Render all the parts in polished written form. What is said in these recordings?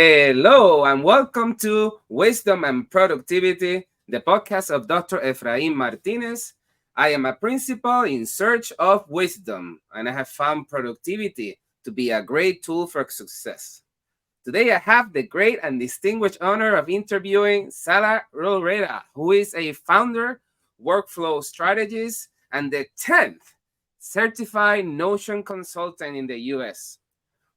Hello and welcome to Wisdom and Productivity, the podcast of Dr. Efraín Martinez. I am a principal in search of wisdom, and I have found productivity to be a great tool for success. Today, I have the great and distinguished honor of interviewing Sara Loretta, who is a founder, workflow strategist, and the 10th certified Notion consultant in the US.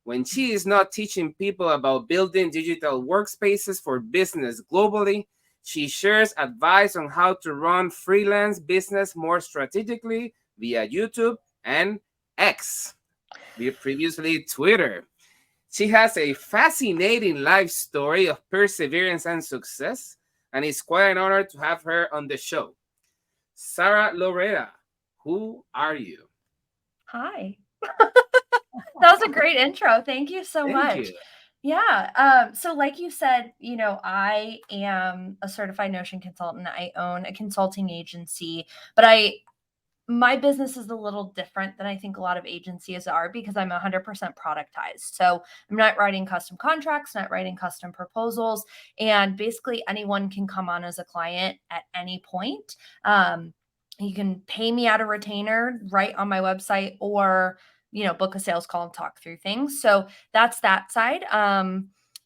When she is not teaching people about building digital workspaces for business globally, she shares advice on how to run freelance business more strategically via YouTube and X, previously Twitter. She has a fascinating life story of perseverance and success, and it's quite an honor to have her on the show. Sara Loretta, who are you? Hi. That was a great intro. Thank you so Thank much. you. Yeah. So like you said, I am a certified Notion consultant. I own a consulting agency, but my business is a little different than I think a lot of agencies are because I'm 100% productized. So I'm not writing custom contracts, not writing custom proposals, and basically anyone can come on as a client at any point. You can pay me out a retainer right on my website or book a sales call and talk through things. So that's that side.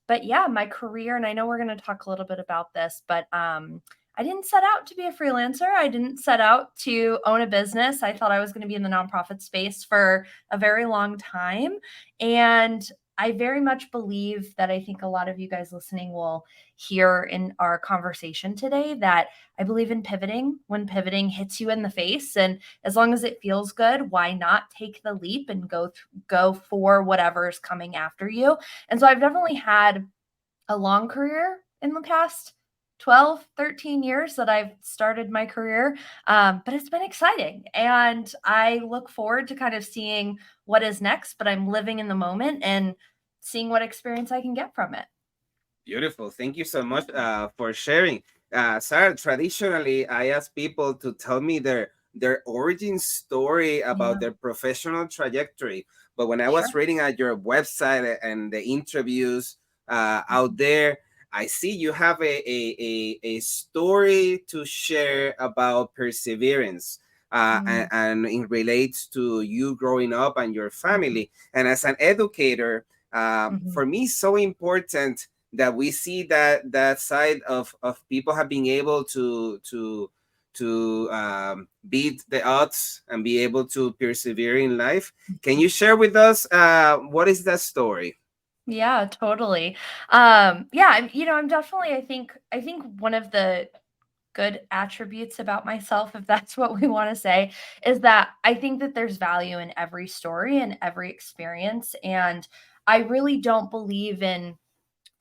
But yeah, my career, and I know we're going to talk a little bit about this, but I didn't set out to be a freelancer. I didn't set out to own a business. I thought I was going to be in the nonprofit space for a very long time. And I very much believe that I think a lot of you guys listening will hear in our conversation today that I believe in pivoting when pivoting hits you in the face. And as long as it feels good, why not take the leap and go for whatever is coming after you? And so I've definitely had a long career in the past 12, 13 years that I've started my career. But it's been exciting. And I look forward to kind of seeing what is next, but I'm living in the moment and seeing what experience I can get from it. Beautiful. Thank you so much for sharing. Sarah, traditionally, I ask people to tell me their origin story about Yeah, their professional trajectory. But when I was sure. reading at your website and the interviews out there, I see you have a story to share about perseverance. Mm, And it relates to you growing up and your mhm, family. And as an educator, mhm. for me, so important that we see that side of people have been able to beat the odds and be able to persevere in life. Can you share with us what is that story? Yeah, totally. Yeah, I'm definitely, I think one of the good attributes about myself, if that's what we want to say, is that I think that there's value in every story and every experience. And I really don't believe in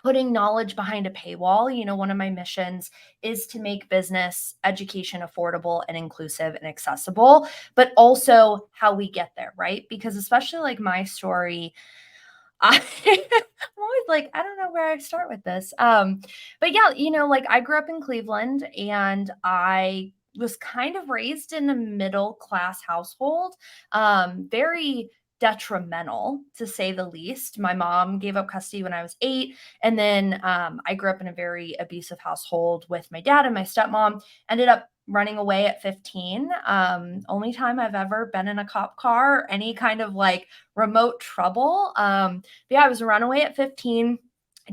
putting knowledge behind a paywall. One of my missions is to make business education affordable and inclusive and accessible, but also how we get there, right? Because especially like my story, I I'm always like, I don't know where I start with this. But yeah, like I grew up in Cleveland and I was kind of raised in a middle class household. Very detrimental to say the least. My mom gave up custody when I was 8. And then I grew up in a very abusive household with my dad and my stepmom. Ended up running away at 15. Only time I've ever been in a cop car, any kind of like remote trouble. But yeah, I was a runaway at 15.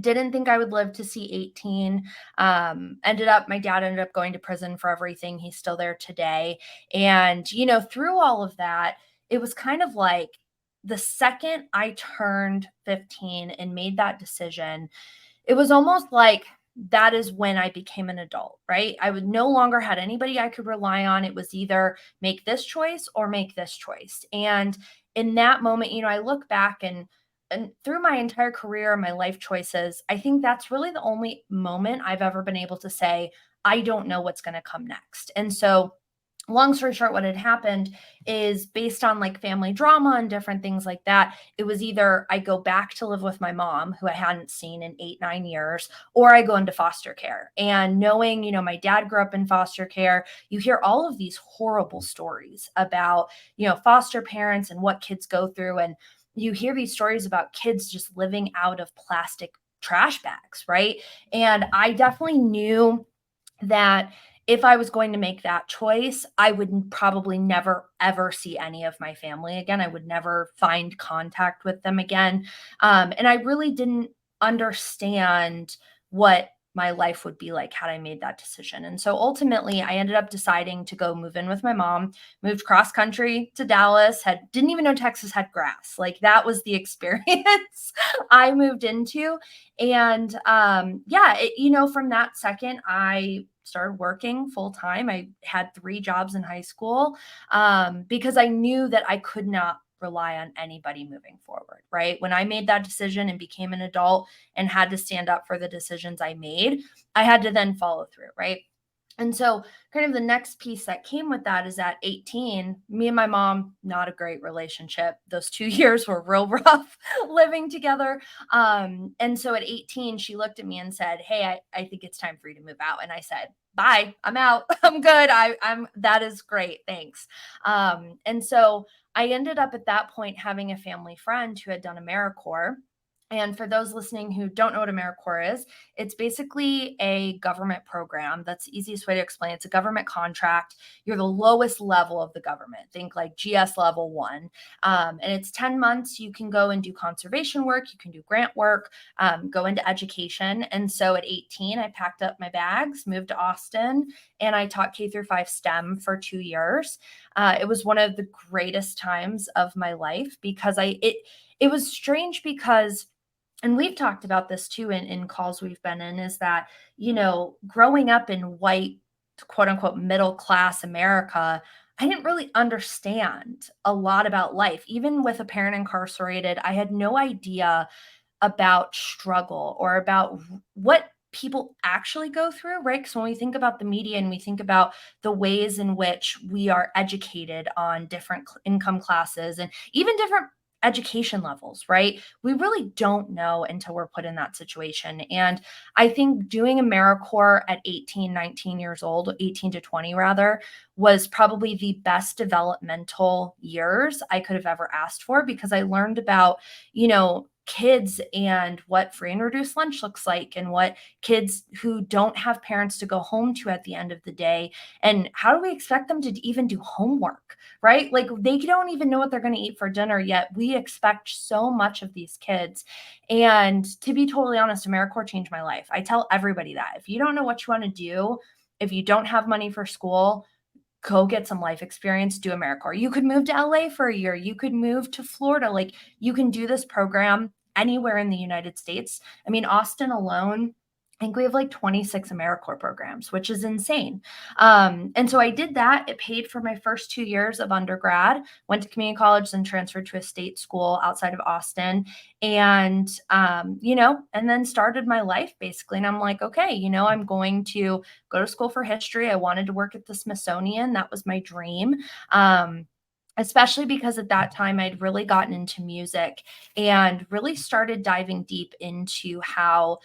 Didn't think I would live to see 18. My dad ended up going to prison for everything. He's still there today. And, through all of that, it was kind of like the second I turned 15 and made that decision, it was almost like that is when I became an adult, right? I would no longer had anybody I could rely on. It was either make this choice or make this choice. And in that moment, I look back and through my entire career, my life choices, I think that's really the only moment I've ever been able to say, I don't know what's going to come next. And so long story short, what had happened is based on like family drama and different things like that. It was either I go back to live with my mom, who I hadn't seen in 8, 9 years, or I go into foster care. And knowing, my dad grew up in foster care, you hear all of these horrible stories about, foster parents and what kids go through. And you hear these stories about kids just living out of plastic trash bags, right? And I definitely knew that if I was going to make that choice, I would probably never ever see any of my family again. I would never find contact with them again. And I really didn't understand what my life would be like had I made that decision. And so ultimately, I ended up deciding to go move in with my mom, moved cross country to Dallas, didn't even know Texas had grass. Like that was the experience I moved into. And yeah, from that second, I started working full time. I had 3 jobs in high school because I knew that I could not rely on anybody moving forward, right? When I made that decision and became an adult and had to stand up for the decisions I made, I had to then follow through, right? And so, kind of the next piece that came with that is at 18, me and my mom, not a great relationship. Those 2 years were real rough living together. And so at 18, she looked at me and said, "Hey, I think it's time for you to move out." And I said, "Bye, I'm out. I'm good. That is great. Thanks." And so I ended up at that point having a family friend who had done AmeriCorps. And for those listening who don't know what AmeriCorps is, it's basically a government program. That's the easiest way to explain it. It's a government contract. You're the lowest level of the government. Think like GS level 1. And it's 10 months. You can go and do conservation work. You can do grant work, go into education. And so at 18, I packed up my bags, moved to Austin, and I taught K through 5 STEM for 2 years. It was one of the greatest times of my life because it was strange because, and we've talked about this too in calls we've been in, is that, growing up in white, quote unquote, middle class America, I didn't really understand a lot about life. Even with a parent incarcerated, I had no idea about struggle or about what people actually go through, right? Because when we think about the media and we think about the ways in which we are educated on different income classes and even different education levels, right? We really don't know until we're put in that situation. And I think doing AmeriCorps at 18, 19 years old, 18 to 20 rather, was probably the best developmental years I could have ever asked for because I learned about, kids and what free and reduced lunch looks like and what kids who don't have parents to go home to at the end of the day, and how do we expect them to even do homework, right? Like they don't even know what they're going to eat for dinner yet. We expect so much of these kids. And to be totally honest, AmeriCorps changed my life. I tell everybody that if you don't know what you want to do, if you don't have money for school, go get some life experience, do AmeriCorps. You could move to LA for a year. You could move to Florida. Like you can do this program anywhere in the United States. I mean, Austin alone, I think we have like 26 AmeriCorps programs, which is insane. And so I did that. It paid for my first 2 years of undergrad, went to community college, then transferred to a state school outside of Austin. And, and then started my life basically. And I'm like, okay, I'm going to go to school for history. I wanted to work at the Smithsonian. That was my dream. Especially because at that time I'd really gotten into music and really started diving deep into how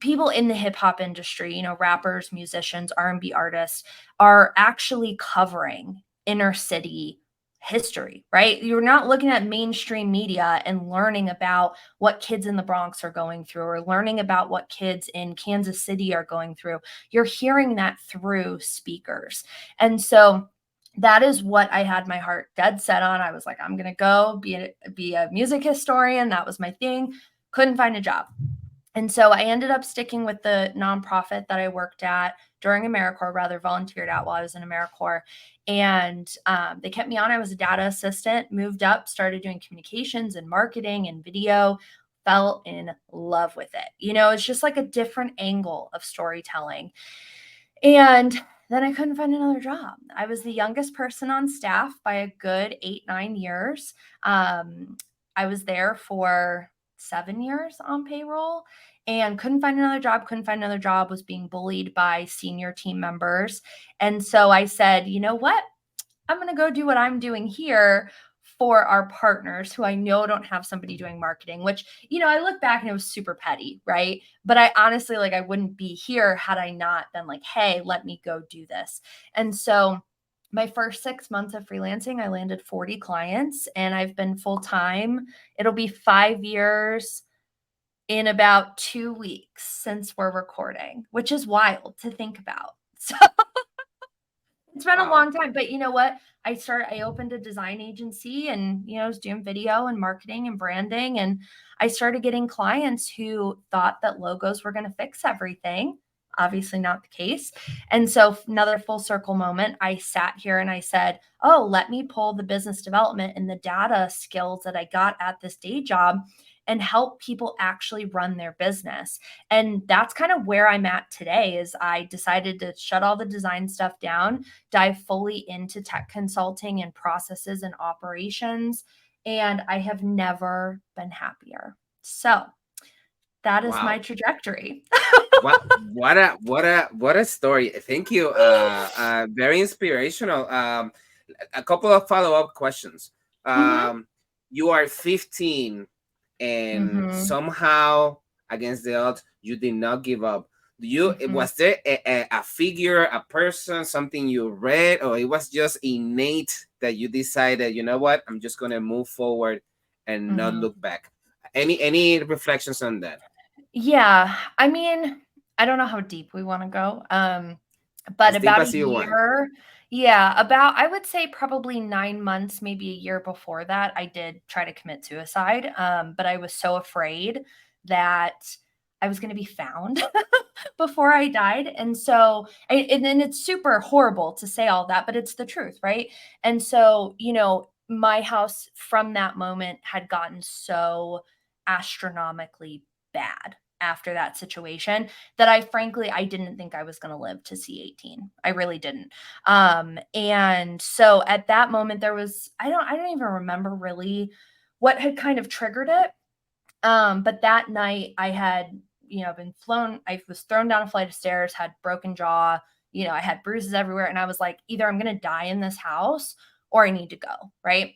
people in the hip hop industry, rappers, musicians, R&B artists are actually covering inner city history, right? You're not looking at mainstream media and learning about what kids in the Bronx are going through or learning about what kids in Kansas City are going through. You're hearing that through speakers. And so that is what I had my heart dead set on. I was like, I'm going to go be a music historian. That was my thing. Couldn't find a job. And so I ended up sticking with the nonprofit that I worked at during AmeriCorps, rather volunteered at while I was in AmeriCorps. And they kept me on. I was a data assistant, moved up, started doing communications and marketing and video, fell in love with it. It's just like a different angle of storytelling. And then I couldn't find another job. I was the youngest person on staff by a good 8, 9 years. I was there for 7 years on payroll and couldn't find another job, was being bullied by senior team members. And so I said, you know what? I'm going to go do what I'm doing here for our partners who I know don't have somebody doing marketing, which, I look back and it was super petty, right? But I honestly, I wouldn't be here had I not been like, hey, let me go do this. And so my first 6 months of freelancing, I landed 40 clients and I've been full time. It'll be 5 years in about 2 weeks since we're recording, which is wild to think about. So it's been a Wow. long time, but you know what? I opened a design agency and, I was doing video and marketing and branding. And I started getting clients who thought that logos were going to fix everything. Obviously, not the case. And so, another full circle moment, I sat here and I said, oh, let me pull the business development and the data skills that I got at this day job and help people actually run their business. And that's kind of where I'm at today. Is I decided to shut all the design stuff down, dive fully into tech consulting and processes and operations. And I have never been happier. So that is my Wow. trajectory. What a story. Thank you. Very inspirational. A couple of follow-up questions. Mm-hmm. Um, you are 15 and Mm-hmm. somehow against the odds you did not give up. Mm-hmm. Was there a figure, a person, something you read, or it was just innate that you decided, you know what, I'm just gonna move forward and not Mm-hmm. look back? Any reflections on that? Yeah. I mean, I don't know how deep we want to go. But As deep about a as you want. year, yeah, about, I would say probably 9 months, maybe a year before that, I did try to commit suicide. But I was so afraid that I was going to be found before I died. And so, and it's super horrible to say all that, but it's the truth, right? And so, my house from that moment had gotten so astronomically bad after that situation that I didn't think I was going to live to see 18. I really didn't. And so at that moment there was, I don't even remember really what had kind of triggered it. But that night I had, I was thrown down a flight of stairs, had broken jaw, I had bruises everywhere. And I was like, either I'm going to die in this house or I need to go. Right.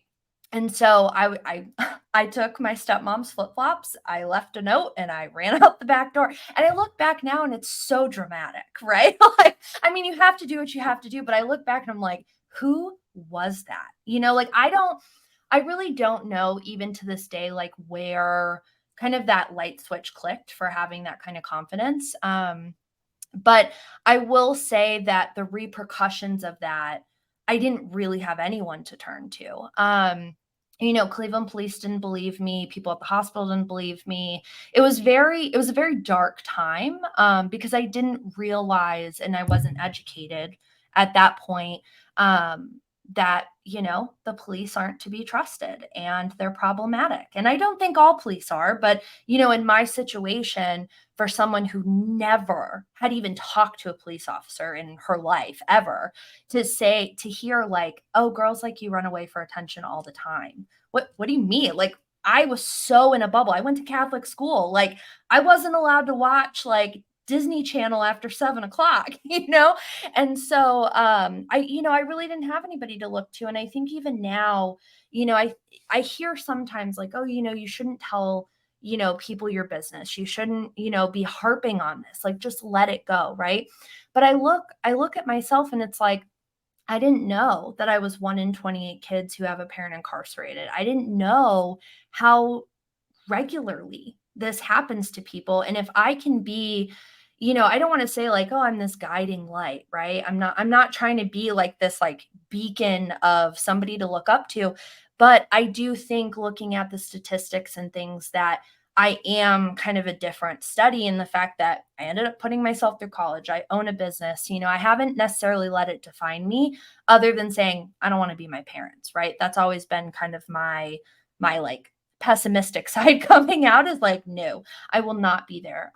And so I took my stepmom's flip flops. I left a note and I ran out the back door. And I look back now and it's so dramatic, right? Like, I mean, you have to do what you have to do. But I look back and I'm like, who was that? Like, I really don't know even to this day, like where kind of that light switch clicked for having that kind of confidence. But I will say that the repercussions of that, I didn't really have anyone to turn to. Cleveland police didn't believe me. People at the hospital didn't believe me. It was a very dark time, because I didn't realize, and I wasn't educated at that point, that, the police aren't to be trusted and they're problematic. And I don't think all police are, but, in my situation, for someone who never had even talked to a police officer in her life ever, to hear like, oh, girls like you run away for attention all the time. What do you mean? Like, I was so in a bubble. I went to Catholic school. Like, I wasn't allowed to watch like Disney Channel after 7 o'clock, And so I really didn't have anybody to look to. And I think even now, I hear sometimes like, oh, you shouldn't tell people your business. You shouldn't, be harping on this. Like, just let it go, right? But I look at myself and it's like, I didn't know that I was one in 28 kids who have a parent incarcerated. I didn't know how regularly this happens to people. And if I can be, I don't want to say like, oh, I'm this guiding light, right? I'm not trying to be like this like beacon of somebody to look up to, but I do think looking at the statistics and things that I am kind of a different study in the fact that I ended up putting myself through college. I own a business. I haven't necessarily let it define me other than saying I don't want to be my parents, right? That's always been kind of my like pessimistic side coming out is like, no, I will not be there.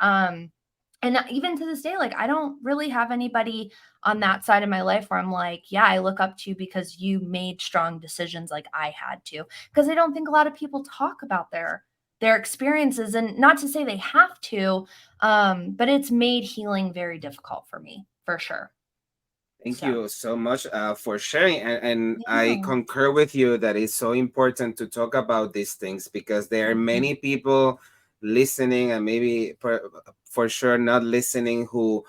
And even to this day, like, I don't really have anybody on that side of my life where I'm like, yeah, I look up to you because you made strong decisions like I had to. Because I don't think a lot of people talk about their experiences, and not to say they have to, but it's made healing very difficult for me, for sure. Thank So you so much for sharing. And I yeah. concur with you that it's so important to talk about these things because there are Mhm. many people listening and maybe for sure not listening who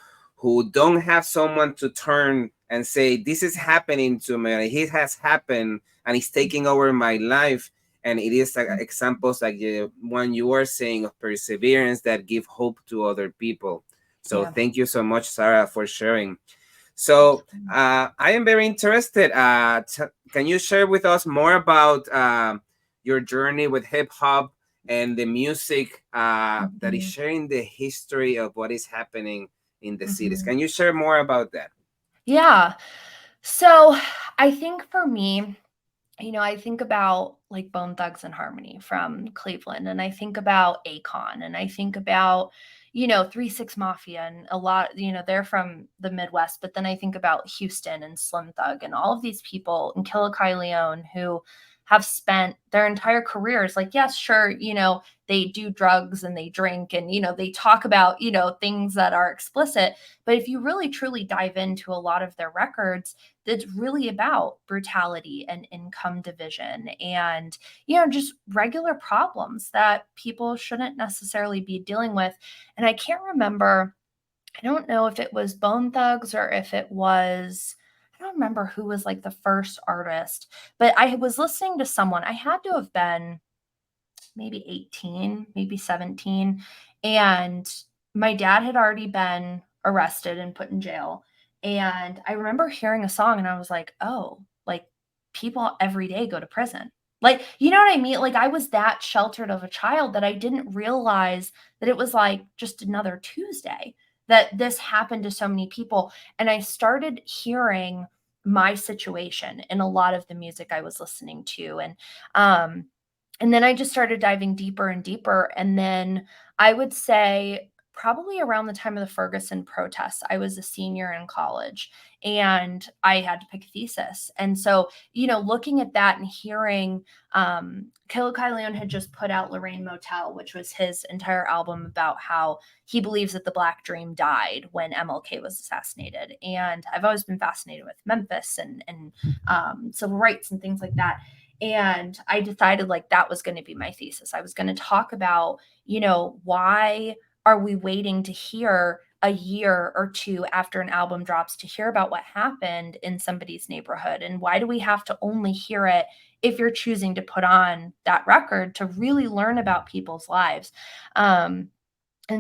don't have someone to turn and say, this is happening to me, and it has happened and it's taking over my life. And it is like examples like the one you were saying of perseverance that give hope to other people. So Yeah. thank you so much, Sarah, for sharing. So I am very interested. Can you share with us more about your journey with hip hop and the music that is Mhm. sharing the history of what is happening in the cities? Mhm. Can you share more about that? Yeah. So I think for me, I think about like Bone Thugs and Harmony from Cleveland, and I think about Akon, and I think about, 3 6 Mafia, and a lot, they're from the Midwest, but then I think about Houston and Slim Thug and all of these people and Killa Leon who have spent their entire careers like, yes, sure, they do drugs and they drink and, they talk about, things that are explicit. But if you really truly dive into a lot of their records, that's really about brutality and income division and just regular problems that people shouldn't necessarily be dealing with. And I can't remember, I don't know if it was Bone Thugs or if it was, I don't remember who was like the first artist, but I was listening to someone. I had to have been maybe 18, maybe 17. And my dad had already been arrested and put in jail. And I remember hearing a song and I was like, oh, like people every day go to prison. Like, you know what I mean? Like, I was that sheltered of a child that I didn't realize that it was like just another Tuesday that this happened to so many people. And I started hearing my situation in a lot of the music I was listening to. Um, and then I just started diving deeper and deeper. And then I would say probably around the time of the Ferguson protests, I was a senior in college and I had to pick a thesis. And so, looking at that and hearing Kilo Leon had just put out Lorraine Motel, which was his entire album about how he believes that the Black Dream died when MLK was assassinated. And I've always been fascinated with Memphis and civil rights and things like that. And I decided like that was going to be my thesis. I was going to talk about, why are we waiting to hear a year or two after an album drops to hear about what happened in somebody's neighborhood? And why do we have to only hear it if you're choosing to put on that record to really learn about people's lives? And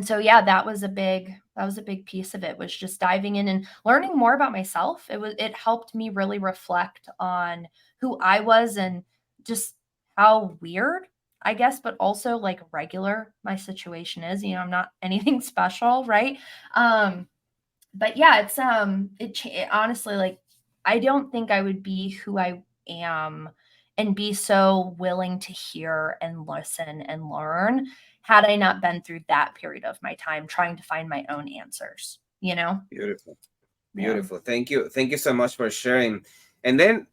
so yeah, that was a big piece of it, was just diving in and learning more about myself. It helped me really reflect on who I was and just how weird, I guess, but also like regular my situation is. I'm not anything special, right? Um but yeah, it honestly, like, I don't think I would be who I am and be so willing to hear and listen and learn had I not been through that period of my time trying to find my own answers. Beautiful. Yeah. Beautiful. Thank you. Thank you so much for sharing. And then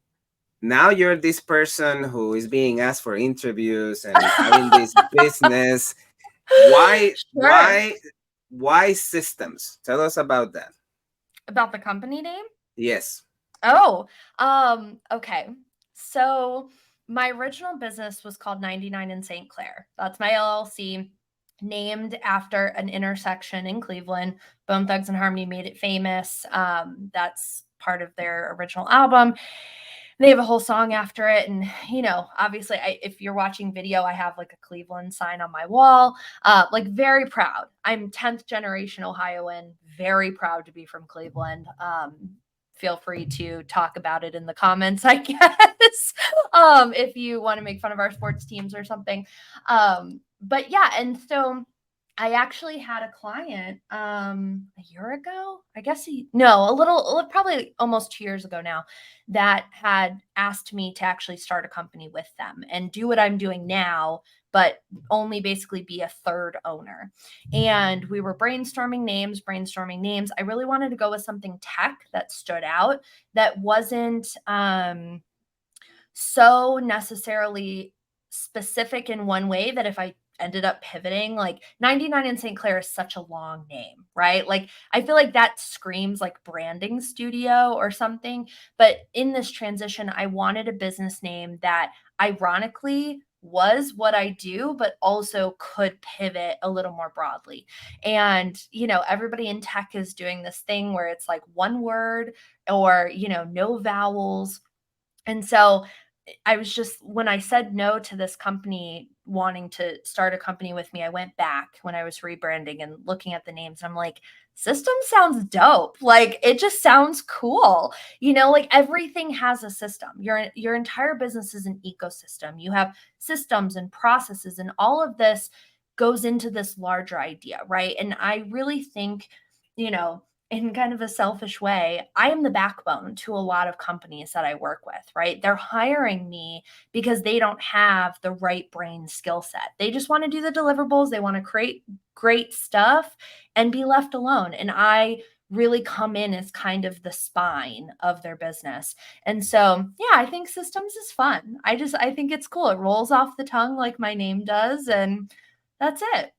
now you're this person who is being asked for interviews and having this business. Why, Sure. why, why systems? Tell us about that. About the company name? Yes. Oh, okay. So my original business was called 99 in St. Clair. That's my LLC, named after an intersection in Cleveland. Bone Thugs and Harmony made it famous. That's part of their original album. They have a whole song after it. And, obviously, if you're watching video, I have like a Cleveland sign on my wall. Like, very proud. I'm 10th generation Ohioan, very proud to be from Cleveland. Feel free to talk about it in the comments, I guess, if you want to make fun of our sports teams or something. But yeah, and so I actually had a client a year ago. I guess no, probably almost 2 years ago now, that had asked me to actually start a company with them and do what I'm doing now, but only basically be a third owner. And we were brainstorming names. I really wanted to go with something tech that stood out, that wasn't so necessarily specific in one way that if I ended up pivoting, like 99 in St. Clair is such a long name, right? Like, I feel like that screams like branding studio or something. But in this transition, I wanted a business name that ironically was what I do, but also could pivot a little more broadly. And, everybody in tech is doing this thing where it's like one word or, no vowels. And so I was just, when I said no to this company wanting to start a company with me, I went back when I was rebranding and looking at the names. I'm like, system sounds dope. Like it just sounds cool. Like everything has a system. Your entire business is an ecosystem. You have systems and processes, and all of this goes into this larger idea, right? And I really think, you know, in kind of a selfish way, I am the backbone to a lot of companies that I work with, right? They're hiring me because they don't have the right brain skill set. They just want to do the deliverables, they want to create great stuff and be left alone. And I really come in as kind of the spine of their business. And so, yeah, I think systems is fun. I think it's cool. It rolls off the tongue like my name does, and that's it.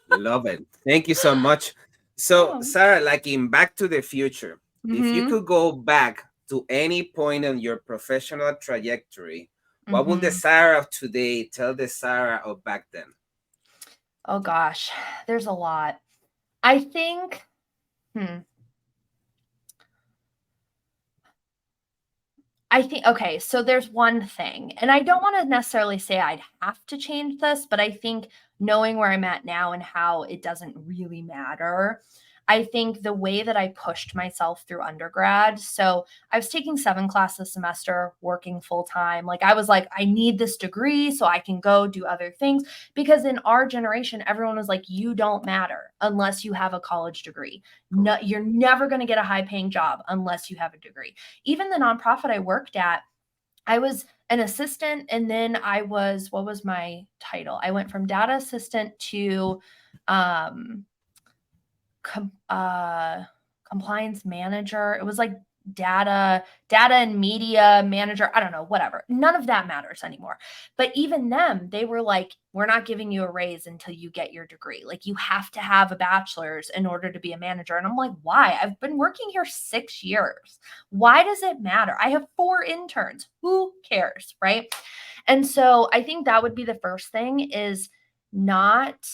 Love it. Thank you so much. So, Yeah. Sarah, like in Back to the Future, if you Mhm. could go back to any point in your professional trajectory, what would the Mhm. Sarah of today tell the Sarah of back then? Oh gosh, there's a lot. I think, hmm, okay, so there's one thing, and I don't want to necessarily say I'd have to change this, but I think knowing where I'm at now and how it doesn't really matter, I think the way that I pushed myself through undergrad. So I was taking 7 classes a semester, working full time. Like I was like, I need this degree so I can go do other things. Because in our generation, everyone was like, you don't matter unless you have a college degree. No, Correct. you're never going to get a high paying job unless you have a degree. Even the nonprofit I worked at, I was an assistant, and then I was, what was my title? I went from data assistant to um com- uh compliance manager. It was like data and media manager. I don't know, whatever. None of that matters anymore. But even them, they were like, we're not giving you a raise until you get your degree. Like you have to have a bachelor's in order to be a manager. And I'm like, why? I've been working here 6 years. Why does it matter? I have 4 interns. Who cares, right? And so I think that would be the first thing, is not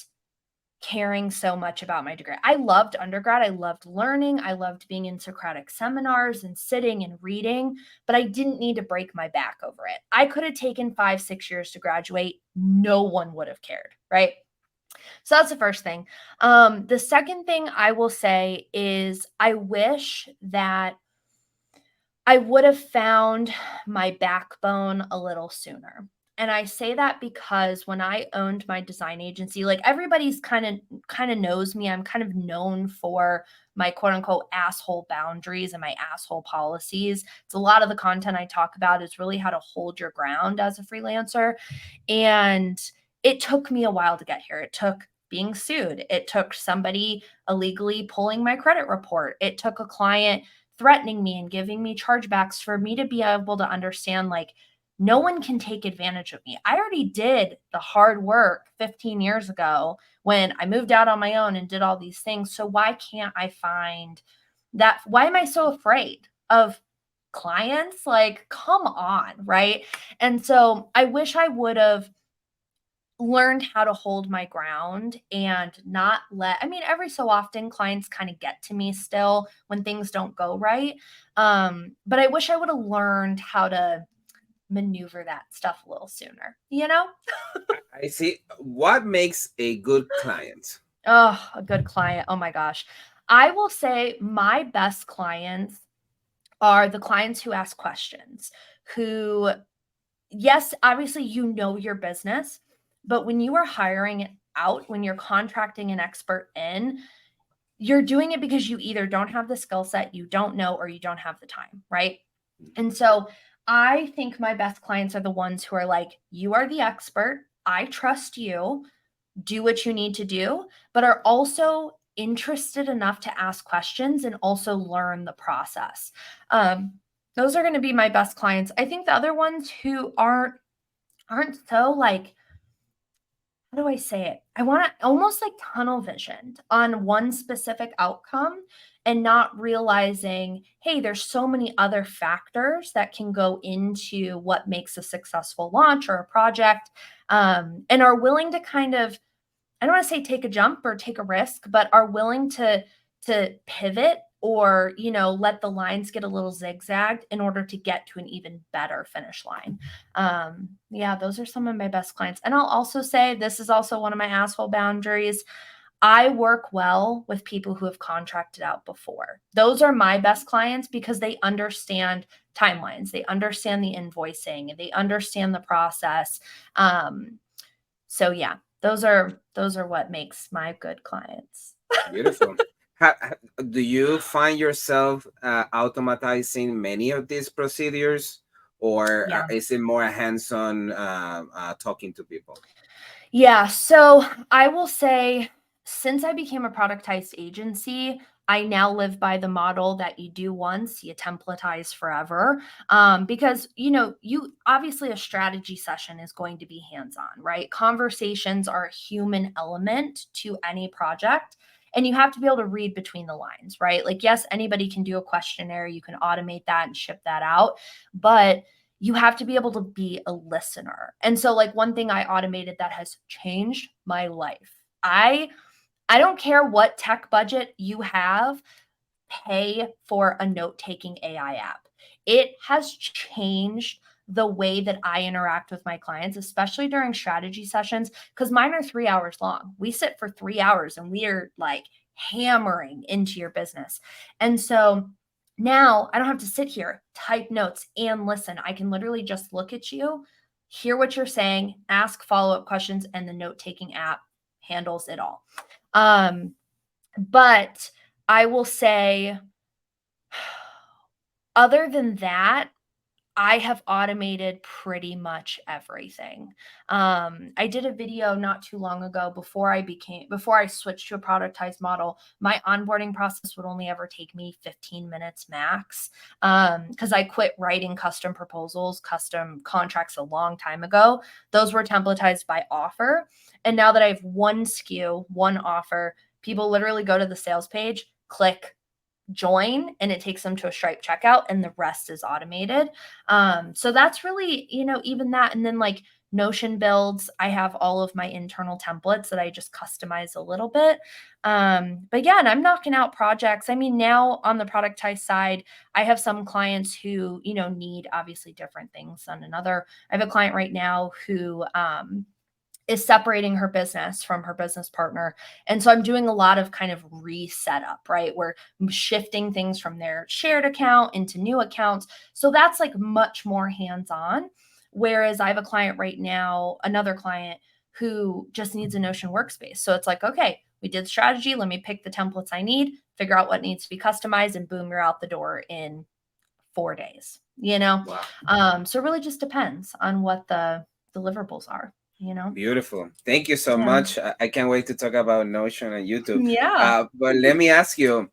caring so much about my degree. I loved undergrad. I loved learning. I loved being in Socratic seminars and sitting and reading, but I didn't need to break my back over it. I could have taken 5, 6 years to graduate. No one would have cared, right? So that's the first thing. The second thing I will say is I wish that I would have found my backbone a little sooner. And I say that because when I owned my design agency, like everybody's kind of knows me. I'm kind of known for my quote unquote asshole boundaries and my asshole policies. It's a lot of the content I talk about is really how to hold your ground as a freelancer. And it took me a while to get here. It took being sued. It took somebody illegally pulling my credit report. It took a client threatening me and giving me chargebacks for me to be able to understand, like, no one can take advantage of me. I already did the hard work 15 years ago when I moved out on my own and did all these things. So why can't I find that? Why am I so afraid of clients? Like, come on, right? And so I wish I would have learned how to hold my ground and not let, I mean, every so often clients kind of get to me still when things don't go right. But I wish I would have learned how to maneuver that stuff a little sooner, you know? I see. What makes a good client? Oh, a good client. Oh my gosh. I will say my best clients are the clients who ask questions, who, yes, obviously you know your business, but when you are hiring it out, when you're contracting an expert in, you're doing it because you either don't have the skill set, you don't know, or you don't have the time, right? And so I think my best clients are the ones who are like, you are the expert. I trust you. Do what you need to do, but are also interested enough to ask questions and also learn the process. Um, those are going to be my best clients. I think the other ones who aren't so, like, how do I say it? I want to almost like tunnel visioned on one specific outcome and not realizing, hey, there's so many other factors that can go into what makes a successful launch or a project, and are willing to kind of, I don't want to say take a jump or take a risk, but are willing to pivot or, let the lines get a little zigzagged in order to get to an even better finish line. Yeah, those are some of my best clients. And I'll also say this is also one of my asshole boundaries. I work well with people who have contracted out before. Those are my best clients because they understand timelines, they understand the invoicing, they understand the process. So yeah, those are what makes my good clients. Beautiful. Do you find yourself automatizing many of these procedures, or Yeah. is it more hands-on talking to people? Yeah, so I will say since I became a productized agency, I now live by the model that you do once, you templatize forever. Because you obviously a strategy session is going to be hands-on, right? Conversations are a human element to any project. And you have to be able to read between the lines, right? Like, yes, anybody can do a questionnaire, you can automate that and ship that out. But you have to be able to be a listener. And so like one thing I automated that has changed my life. I don't care what tech budget you have, pay for a note-taking AI app. It has changed the way that I interact with my clients, especially during strategy sessions, because mine are 3 hours long. We sit for 3 hours and we are like hammering into your business. And so now I don't have to sit here, type notes, and listen. I can literally just look at you, hear what you're saying, ask follow up questions, and the note taking app handles it all. Um, but I will say, other than that, I have automated pretty much everything. I did a video not too long ago before I switched to a productized model. My onboarding process would only ever take me 15 minutes max because I quit writing custom proposals, custom contracts a long time ago. Those were templatized by offer. And now that I have one SKU, one offer, people literally go to the sales page, click join, and it takes them to a Stripe checkout, and the rest is automated. So that's really, even that. And then like Notion builds, I have all of my internal templates that I just customize a little bit. But yeah, and I'm knocking out projects. I mean, now on the productized side, I have some clients who, need obviously different things than another. I have a client right now who is separating her business from her business partner. And so I'm doing a lot of kind of reset up, right? We're shifting things from their shared account into new accounts. So that's like much more hands on. Whereas I have a client right now, another client who just needs a Notion workspace. So it's like, okay, we did strategy. Let me pick the templates I need, figure out what needs to be customized, and boom, you're out the door in 4 days, Wow. So it really just depends on what the deliverables are, Beautiful. Thank you so Yeah. much. I can't wait to talk about Notion and YouTube. Yeah. But let me ask you,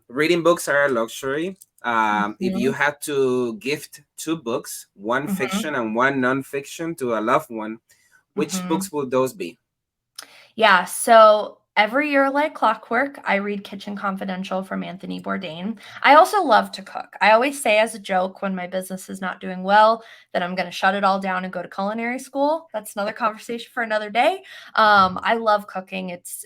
reading books are a luxury. If you Mhm. had to gift two books, one Mhm. fiction and one nonfiction, to a loved one, which Mhm. books would those be? Yeah, so every year, like clockwork, I read Kitchen Confidential from Anthony Bourdain. I also love to cook. I always say as a joke when my business is not doing well that I'm going to shut it all down and go to culinary school. That's another conversation for another day. I love cooking. It's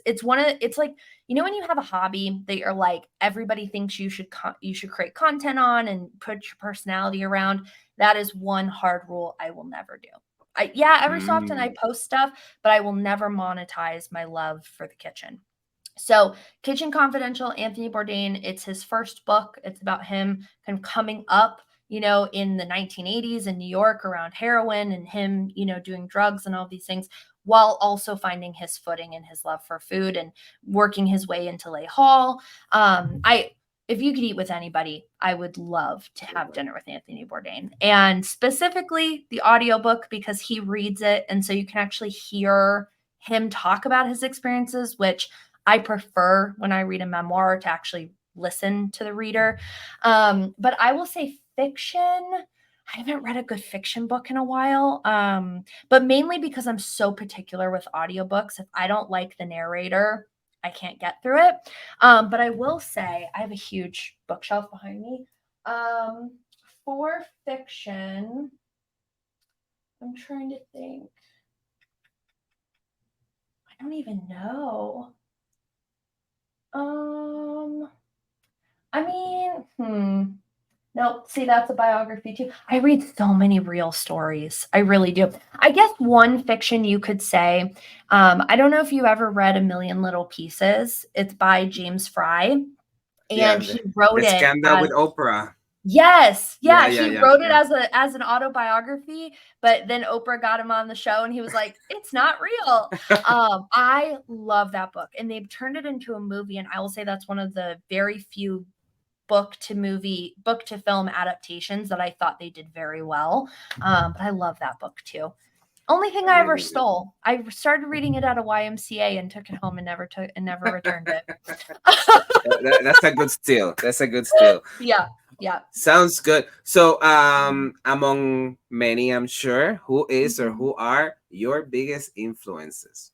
like when you have a hobby that you're like everybody thinks you should create content on and put your personality around. That is one hard rule I will never do. Yeah, every so often I Mm. post stuff, but I will never monetize my love for the kitchen. So, Kitchen Confidential, Anthony Bourdain, it's his first book. It's about him kind of coming up, in the 1980s in New York around heroin and him, doing drugs and all these things while also finding his footing and his love for food and working his way into Lay Hall. I If you could eat with anybody, I would love to have dinner with Anthony Bourdain. And specifically the audiobook because he reads it and so you can actually hear him talk about his experiences, which I prefer when I read a memoir to actually listen to the reader. But I will say fiction. I haven't read a good fiction book in a while, but mainly because I'm so particular with audiobooks. If I don't like the narrator, I can't get through it. But I will say I have a huge bookshelf behind me. Um, for fiction, I'm trying to think. I don't even know. Um, I mean, nope. See, that's a biography too. I read so many real stories. I really do. I guess one fiction you could say, I don't know if you ever read A Million Little Pieces. It's by James Fry, Yeah, and he the wrote it scandal as with Oprah. yes, Yeah, yeah, yeah, he yeah, wrote it yeah. as an autobiography, but then Oprah got him on the show and he was like, "It's not real." I love that book and they've turned it into a movie and I will say that's one of the very few book to film adaptations that I thought they did very well. But I love that book too. Only thing I ever Amazing. stole. I started reading it at a YMCA and took it home and never returned it. That's a good steal. That's a good steal. Yeah, yeah. Sounds good. So, among many, I'm sure, who is or Mhm. who are your biggest influences?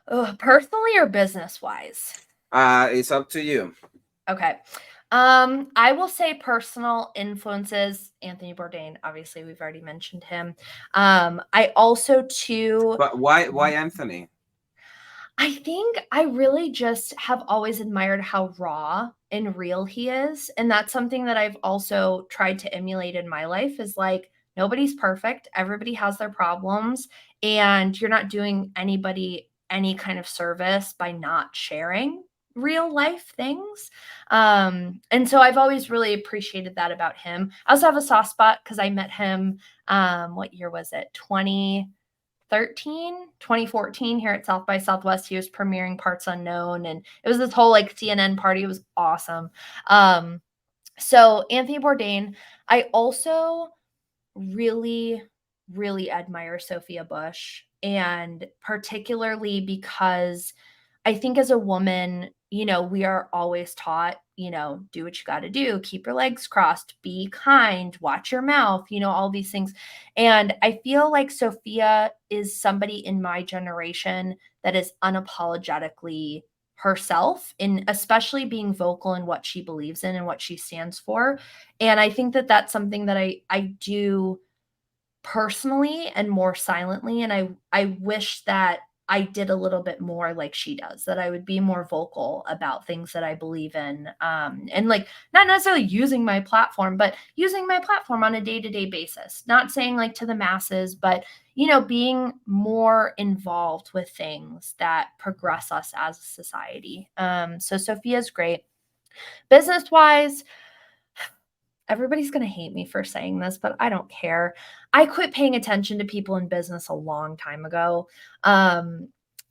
Ugh, personally or business wise? It's up to you. Okay. I will say personal influences. Anthony Bourdain, obviously, we've already mentioned him. I also too. But why Anthony? I think I really just have always admired how raw and real he is. And that's something that I've also tried to emulate in my life is like nobody's perfect. Everybody has their problems and you're not doing anybody any kind of service by not sharing real life things. And so I've always really appreciated that about him. I also have a soft spot because I met him what year was it? 2014 here at South by Southwest. He was premiering Parts Unknown, and it was this whole like CNN party. It was awesome. Um, so Anthony Bourdain. I also really, really admire Sophia Bush, and particularly because I think as a woman, we are always taught, do what you got to do, keep your legs crossed, be kind, watch your mouth, all these things. And I feel like Sophia is somebody in my generation that is unapologetically herself in especially being vocal in what she believes in and what she stands for. And I think that that's something that I do personally and more silently and I wish that I did a little bit more like she does, that I would be more vocal about things that I believe in, and like not necessarily using my platform but using my platform on a day-to-day basis, not saying like to the masses but being more involved with things that progress us as a society. So Sophia's great. Business wise, everybody's going to hate me for saying this, but I don't care. I quit paying attention to people in business a long time ago. Um,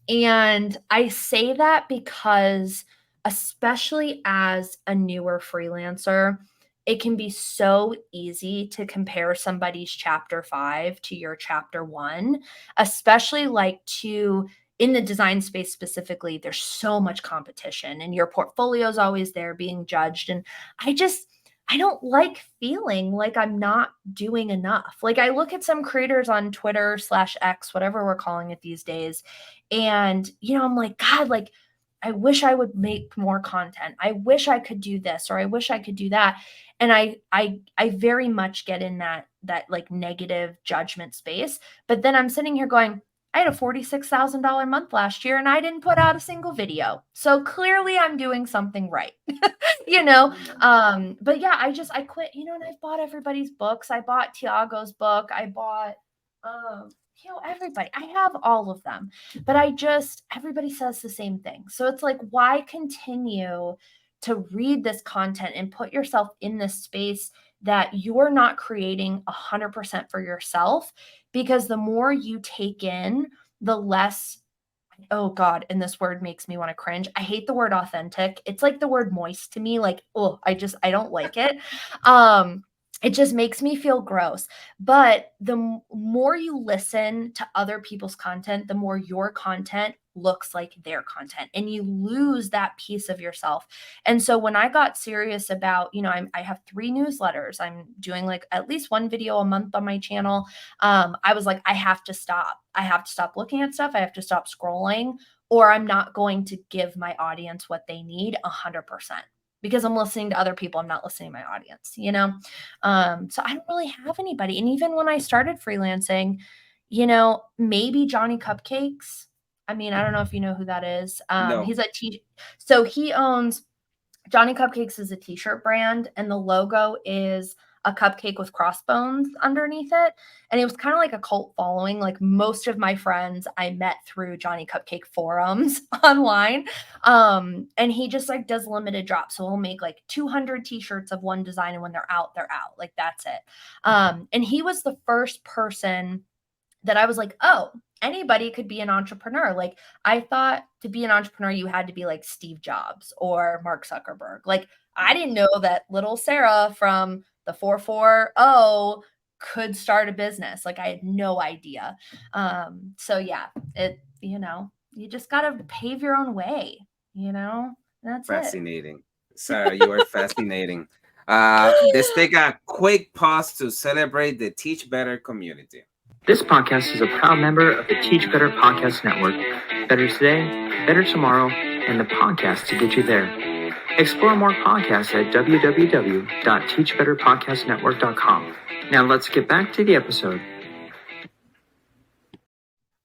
and I say that because, especially as a newer freelancer, it can be so easy to compare somebody's chapter 5 to your chapter 1, especially like to in the design space specifically. There's so much competition and your portfolio is always there being judged. And I just, I don't like feeling like I'm not doing enough. Like I look at some creators on Twitter slash X, whatever we're calling it these days, and I'm like, God, like I wish I would make more content. I wish I could do this or I wish I could do that. And I very much get in that like negative judgment space. But then I'm sitting here going, I had a $46,000 month last year and I didn't put out a single video. So clearly I'm doing something right. you know but yeah, I quit, and I've bought everybody's books. I bought Tiago's book. I bought everybody. I have all of them. But everybody says the same thing. So it's like, why continue to read this content and put yourself in this space that you're not creating 100% for yourself? Because the more you take in, the less, oh God, and this word makes me want to cringe. I hate the word authentic. It's like the word moist to me. Like, oh, I don't like it. Um, it just makes me feel gross. But the more you listen to other people's content, the more your content looks like their content and you lose that piece of yourself. And so when I got serious about, I have 3 newsletters, I'm doing like at least one video a month on my channel. I was like, I have to stop. I have to stop looking at stuff. I have to stop scrolling, or I'm not going to give my audience what they need 100% because I'm listening to other people. I'm not listening to my audience. So I don't really have anybody. And even when I started freelancing, maybe Johnny Cupcakes. I mean, I don't know if you know who that is. No. So he owns Johnny Cupcakes is a t-shirt brand, and the logo is a cupcake with crossbones underneath it. And it was kind of like a cult following. Like most of my friends I met through Johnny Cupcake forums online. And he just like does limited drops. So he'll make like 200 t-shirts of one design, and when they're out, they're out. Like that's it. And he was the first person that I was like, oh, anybody could be an entrepreneur. Like, I thought to be an entrepreneur, you had to be like Steve Jobs or Mark Zuckerberg. Like, I didn't know that little Sara from the 440 could start a business. Like, I had no idea. So yeah, you just got to pave your own way, that's it. Fascinating. Sarah, you are fascinating. Let's take a quick pause to celebrate the Teach Better community. This podcast is a proud member of the Teach Better Podcast Network. Better today, better tomorrow, and the podcast to get you there. Explore more podcasts at www.teachbetterpodcastnetwork.com. Now let's get back to the episode.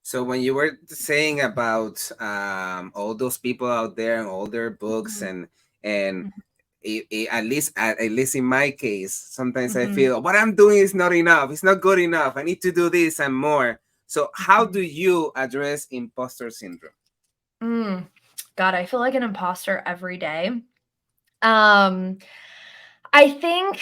So when you were saying about all those people out there and all their books and at least in my case, sometimes I feel what I'm doing is not enough. It's not good enough. I need to do this and more. So how do you address imposter syndrome? God, I feel like an imposter every day. I think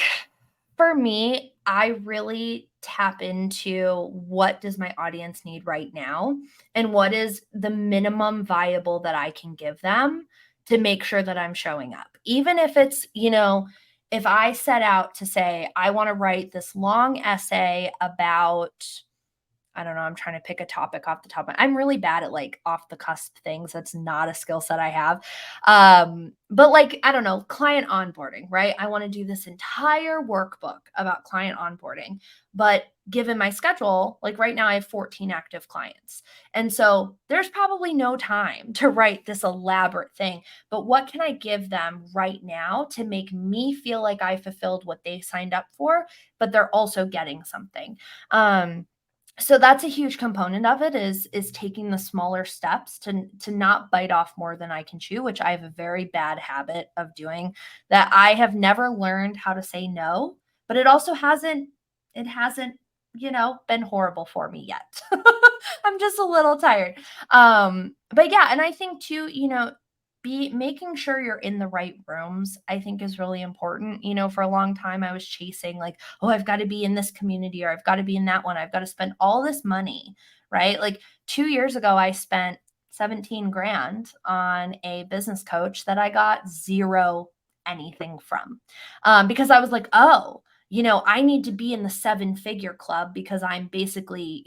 for me, I really tap into what does my audience need right now and what is the minimum viable that I can give them to make sure that I'm showing up. Even if it's, if I set out to say, I want to write this long essay about, I don't know, I'm trying to pick a topic off the top. I'm really bad at like off the cusp things. That's not a skill set I have. But like, I don't know, client onboarding, right? I want to do this entire workbook about client onboarding, but given my schedule, like right now I have 14 active clients. And so there's probably no time to write this elaborate thing, but what can I give them right now to make me feel like I fulfilled what they signed up for, but they're also getting something. So that's a huge component of it is taking the smaller steps to not bite off more than I can chew, which I have a very bad habit of doing, that I have never learned how to say no, but it also hasn't been horrible for me yet. I'm just a little tired. But yeah, and I think too, be making sure you're in the right rooms, I think is really important. For a long time I was chasing like, oh, I've got to be in this community or I've got to be in that one. I've got to spend all this money, right? Like 2 years ago, I spent 17 grand on a business coach that I got zero anything from, because I was like, oh, I need to be in the 7-figure club because I'm basically,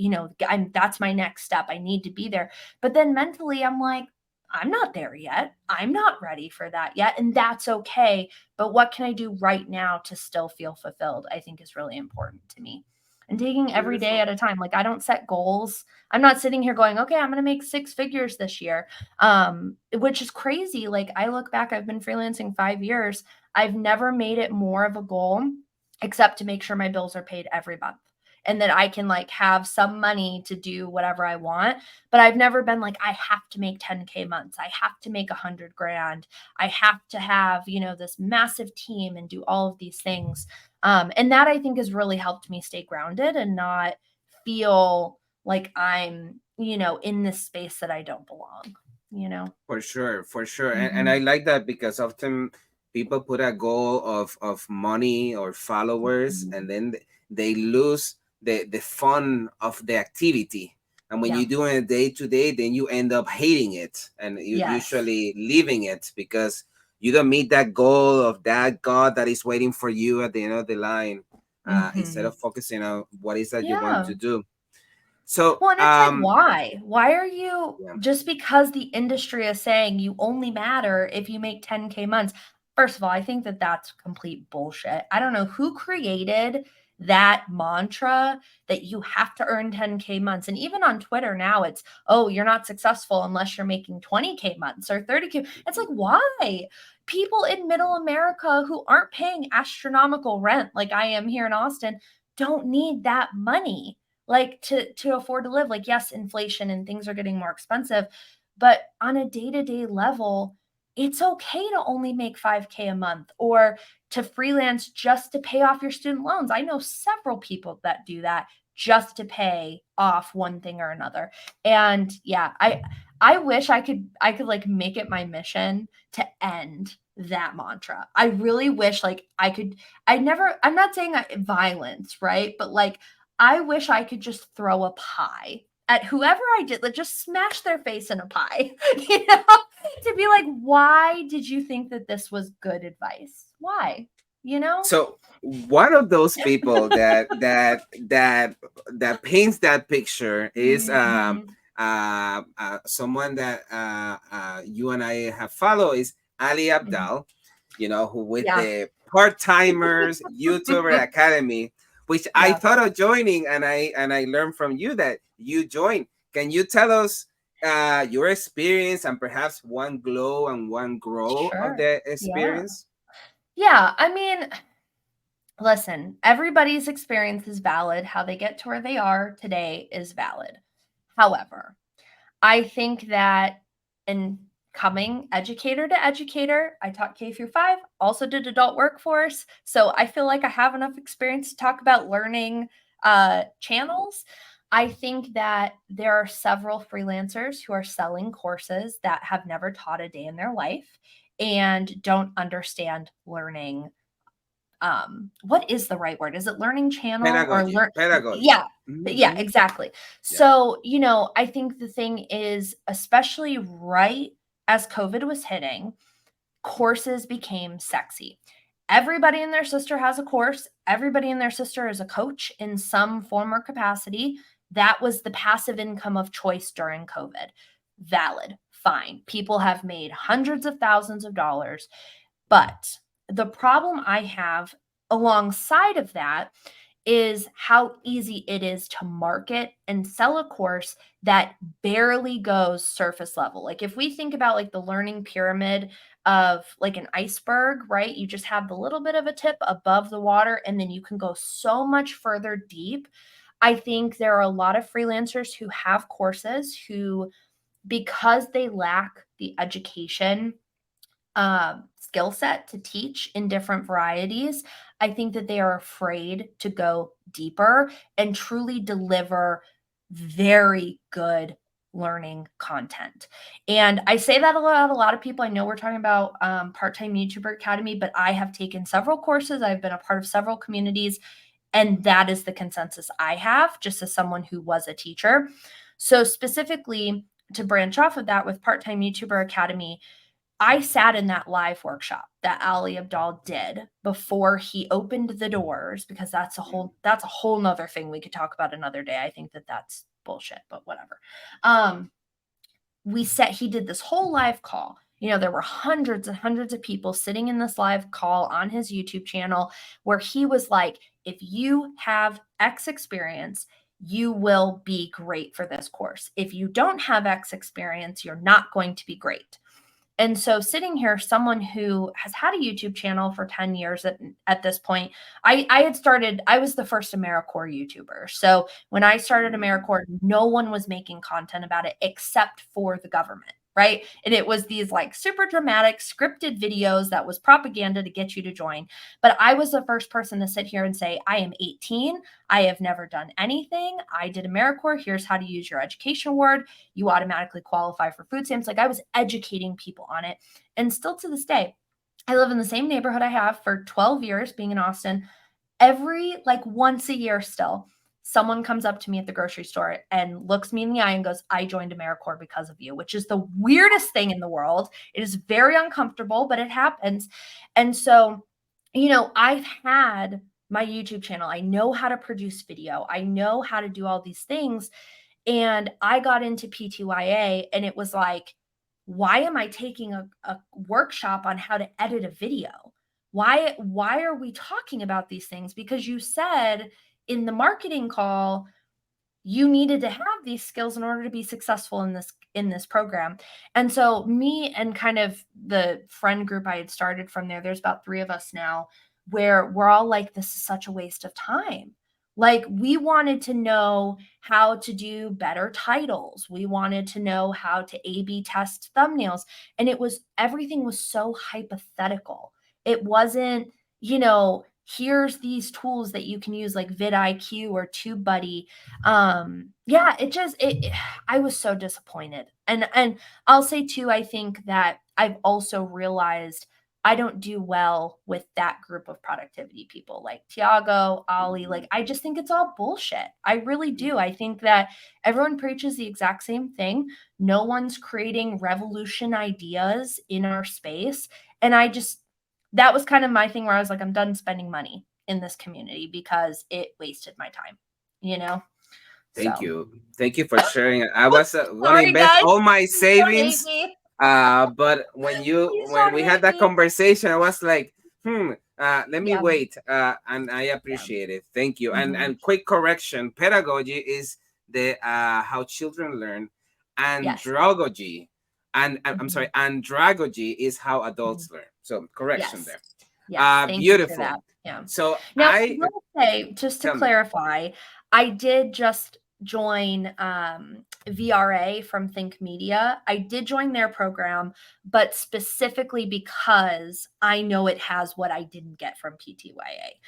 that's my next step. I need to be there. But then mentally I'm like, I'm not there yet. I'm not ready for that yet. And that's okay. But what can I do right now to still feel fulfilled? I think is really important to me. And taking every day at a time. Like I don't set goals. I'm not sitting here going, okay, I'm going to make 6 figures this year. Which is crazy. Like I look back, I've been freelancing 5 years. I've never made it more of a goal except to make sure my bills are paid every month and that I can like have some money to do whatever I want. But I've never been like, I have to make 10K months. I have to make 100 grand. I have to have, this massive team and do all of these things. And that I think has really helped me stay grounded and not feel like I'm, in this space that I don't belong, For sure, for sure. And I like that because often people put a goal of money or followers and then they lose the fun of the activity. And when Yeah. you do it day to day, then you end up hating it and you Yes. usually leaving it because you don't meet that goal of that God that is waiting for you at the end of the line, instead of focusing on what is that you want Yeah. to do. So, Well, and it's like, why? Why are you yeah. just because the industry is saying you only matter if you make 10K months? First of all, I think that that's complete bullshit. I don't know who created that mantra that you have to earn 10K months. And even on Twitter now, it's, oh, you're not successful unless you're making 20K months or 30K. It's like, why? People in middle America who aren't paying astronomical rent like I am here in Austin don't need that money like to afford to live. Like, yes, inflation and things are getting more expensive, but on a day-to-day level, it's okay to only make $5K a month or to freelance just to pay off your student loans. I know several people that do that just to pay off one thing or another. And yeah, I wish I could like make it my mission to end that mantra. I really wish like I'm not saying violence, right? But like I wish I could just throw a pie at whoever I did, like just smash their face in a pie, to be like, why did you think that this was good advice? Why? So one of those people that paints that picture is Mhm. someone that you and I have followed is Ali Mhm. Abdal, who with Yeah. the Part Timers YouTuber Academy, which I Yeah. thought of joining, and I learned from you that you joined. Can you tell us your experience and perhaps one glow and one grow of Sure. the Yeah. experience? Yeah. I mean, listen, everybody's experience is valid. How they get to where they are today is valid. However, I think that in coming educator to educator, I taught K through 5, also did adult workforce. So I feel like I have enough experience to talk about learning channels. I think that there are several freelancers who are selling courses that have never taught a day in their life and don't understand learning. What is the right word? Is it learning channel or Pedagogy, learn? pedagogy. Yeah. Yeah, Mm-hmm. exactly. Yeah. So, I think the thing is, especially right as COVID was hitting, courses became sexy. Everybody and their sister has a course. Everybody and their sister is a coach in some form or capacity. That was the passive income of choice during COVID. Valid, fine. People have made hundreds of thousands of dollars. But the problem I have alongside of that is how easy it is to market and sell a course that barely goes surface level. Like if we think about like the learning pyramid of like an iceberg, right? You just have the little bit of a tip above the water and then you can go so much further deep. I think there are a lot of freelancers who have courses who, because they lack the education skill set to teach in different varieties, I think that they are afraid to go deeper and truly deliver very good learning content. And I say that a lot of people. I know we're talking about Part-Time YouTuber Academy, but I have taken several courses. I've been a part of several communities, and that is the consensus I have, just as someone who was a teacher. So specifically, to branch off of that with Part-Time YouTuber Academy, I sat in that live workshop that Ali Abdal did before he opened the doors, because that's a whole nother thing we could talk about another day. I think that that's bullshit, but whatever. Um, he did this whole live call. There were hundreds and hundreds of people sitting in this live call on his YouTube channel where he was like, if you have X experience, you will be great for this course. If you don't have X experience, you're not going to be great. And so sitting here, someone who has had a YouTube channel for 10 years at this point, I was the first AmeriCorps YouTuber. So when I started AmeriCorps, no one was making content about it except for the government, right? And it was these like super dramatic scripted videos that was propaganda to get you to join. But I was the first person to sit here and say, I am 18. I have never done anything. I did AmeriCorps. Here's how to use your education award. You automatically qualify for food stamps. Like I was educating people on it. And still to this day, I live in the same neighborhood I have for 12 years being in Austin. Every like once a year still, someone comes up to me at the grocery store and looks me in the eye and goes, I joined AmeriCorps because of you, which is the weirdest thing in the world. It is very uncomfortable, but it happens. And so, I've had my YouTube channel. I know how to produce video. I know how to do all these things. And I got into PTYA and it was like, why am I taking a workshop on how to edit a video? Why are we talking about these things? Because you said in the marketing call you needed to have these skills in order to be successful in this program. And so me and kind of the friend group I had started from there's about 3 of us now, where we're all like, this is such a waste of time. Like, we wanted to know how to do better titles. We wanted to know how to A/B test thumbnails. And everything was so hypothetical. It wasn't, here's these tools that you can use like vidIQ or TubeBuddy. Yeah, I was so disappointed. And I'll say too, I think that I've also realized I don't do well with that group of productivity people like Tiago, Ali. Like, I just think it's all bullshit. I really do. I think that everyone preaches the exact same thing. No one's creating revolution ideas in our space. And that was kind of my thing where I was like, I'm done spending money in this community because it wasted my time, you know? Thank So, you. Thank you for sharing. I was gonna sorry, invest guys. all my Please don't hate savings. me. But Please when don't we had hate that me. conversation, I was like, let me Yeah. wait. And I appreciate it. Thank you. Mhm. And quick correction, pedagogy is the how children learn. Yes. Andragogy. And I'm sorry, andragogy is how adults learn. So correction Yes. there. Yes. Thank you for Beautiful. that. Yeah. So Now, I I will say, just to tell me. clarify, I did just join VRA from Think Media. I did join their program, but specifically because I know it has what I didn't get from PTYA.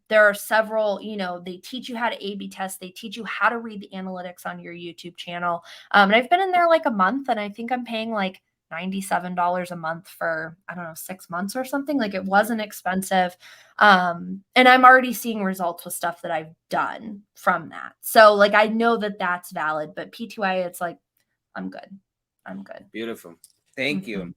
There are several, they teach you how to A/B test. They teach you how to read the analytics on your YouTube channel. And I've been in there like a month, and I think I'm paying like $97 a month for, I don't know, 6 months or something. Like, it wasn't expensive. And I'm already seeing results with stuff that I've done from that. So like, I know that that's valid, but PTY, it's like, I'm good. I'm good. Beautiful. Thank you. Mhm.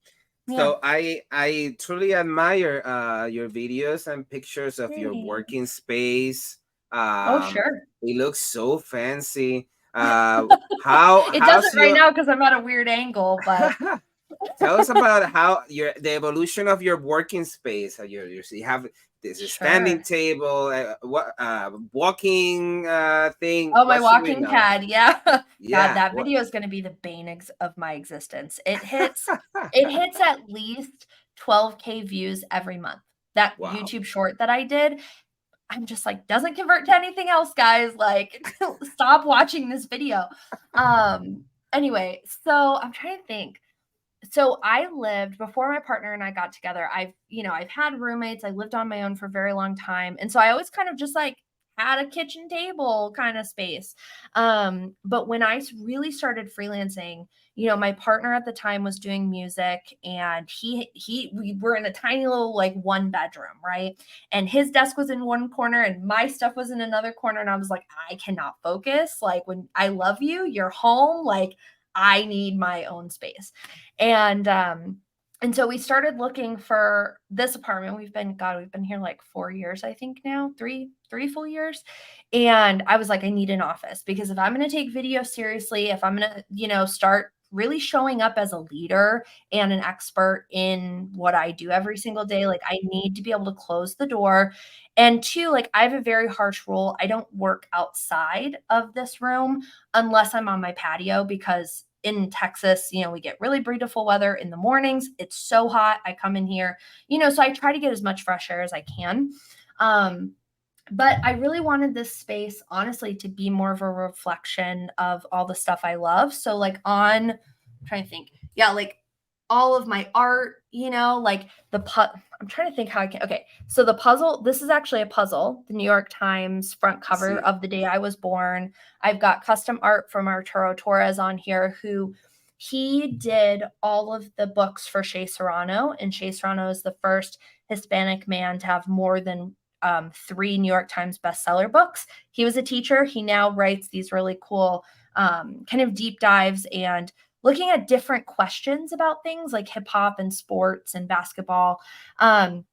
Yeah. So I truly admire your videos and pictures of your Thanks. working space. Oh, sure. It looks so fancy. How It how's doesn't right your now because I'm at a weird angle, but tell us about how the evolution of your working space. How you have this standing sure. table, what walking thing. Oh, my What should we walking know? pad. Yeah. God, Yeah. that What? video is going to be the bane of my existence. It hits at least 12K views every month. That Wow. YouTube short that I did, I'm just like, doesn't convert to anything else, guys. Like, stop watching this video. Anyway, so I'm trying to think. So I lived before my partner and I got together. I've had roommates. I lived on my own for a very long time. And so I always kind of just like had a kitchen table kind of space. But when I really started freelancing, my partner at the time was doing music, and we were in a tiny little like one bedroom, right? And his desk was in one corner and my stuff was in another corner. And I was like, I cannot focus. Like, when I love you, you're home. Like, I need my own space. And so we started looking for this apartment. We've been here like 4 years, I think now, three full years. And I was like, I need an office, because if I'm going to take video seriously, if I'm going to, start really showing up as a leader and an expert in what I do every single day, like, I need to be able to close the door. And two, like, I have a very harsh rule. I don't work outside of this room unless I'm on my patio, because in Texas, we get really beautiful weather in the mornings. It's so hot. I come in here, so I try to get as much fresh air as I can. But I really wanted this space, honestly, to be more of a reflection of all the stuff I love. So like I'm trying to think. Yeah, like all of my art, like I'm trying to think how I can. Okay. So the puzzle, this is actually a puzzle, the New York Times front cover See. of the day I was born. I've got custom art from Arturo Torres on here, who he did all of the books for Shea Serrano. And Shea Serrano is the first Hispanic man to have more than 3 New York Times bestseller books. He was a teacher. He now writes these really cool kind of deep dives and looking at different questions about things like hip hop and sports and basketball. So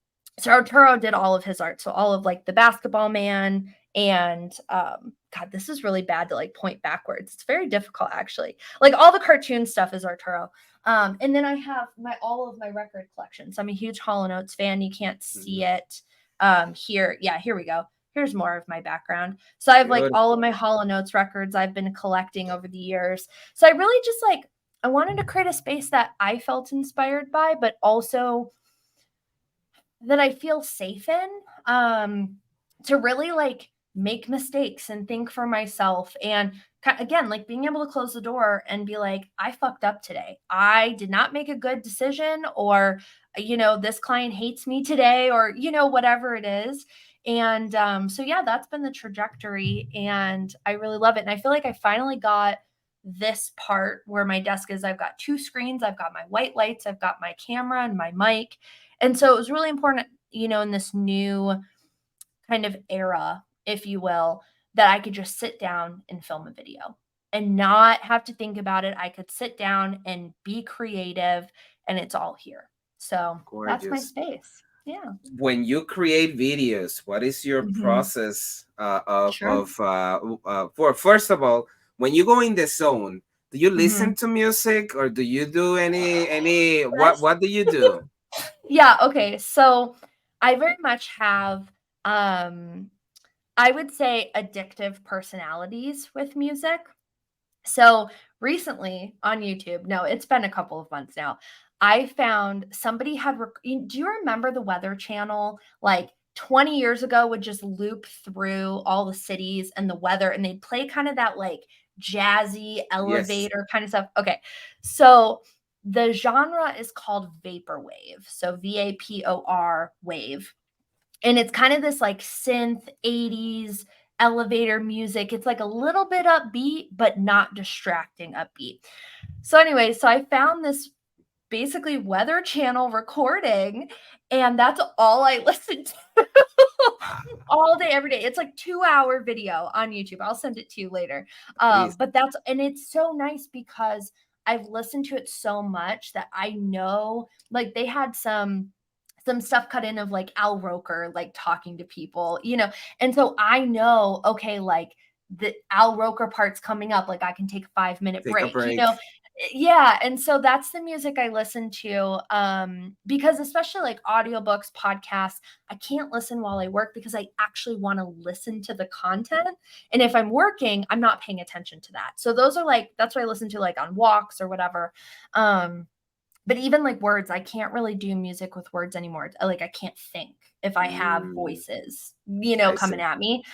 Arturo did all of his art. So all of like the Basketball Man and God, this is really bad to like point backwards. It's very difficult actually. Like all the cartoon stuff is Arturo. And then I have all of my record collection. So I'm a huge Hall & Oates fan. You can't see it here. Yeah, here we go. Here's more of my background. So I have like all of my Hall & Oates records I've been collecting over the years. So I really just like, I wanted to create a space that I felt inspired by, but also that I feel safe in, to really like make mistakes and think for myself. And again, like being able to close the door and be like, I fucked up today. I did not make a good decision, or, this client hates me today, or, whatever it is. And so, yeah, that's been the trajectory, and I really love it. And I feel like I finally got this part where my desk is. I've got 2 screens, I've got my white lights, I've got my camera and my mic. And so it was really important, in this new kind of era, if you will, that I could just sit down and film a video and not have to think about it. I could sit down and be creative, and it's all here. So that's my Gorgeous. space. Yeah. When you create videos, what is your process Sure. for, first of all, when you go in the zone, do you listen Mhm. to music, or do you do any Yes. what do you do? Yeah, okay. So I very much have I would say addictive personalities with music. So recently on YouTube, no, it's been a couple of months now, I found somebody had do you remember the Weather Channel? Like 20 years ago would just loop through all the cities and the weather, and they'd play kind of that like jazzy Yes. elevator kind of stuff. Okay. So the genre is called vaporwave. So VAPOR wave. And it's kind of this like synth 80s elevator music. It's like a little bit upbeat, but not distracting upbeat. So, anyway, so I found this basically Weather Channel recording, and that's all I listened to all day, every day. It's like 2-hour video on YouTube. I'll send it to you later. Please. But and it's so nice because I've listened to it so much that I know, like, they had some stuff cut in of like Al Roker, like talking to people, and so I know, okay, like the Al Roker part's coming up, like I can take a 5-minute Take a break, break. yeah. And so that's the music I listen to, because especially like audiobooks, podcasts, I can't listen while I work because I actually want to listen to the content. And if I'm working, I'm not paying attention to that. So that's what I listen to like on walks or whatever. But even like words, I can't really do music with words anymore. Like I can't think if I have Mm, voices, I coming see. at me.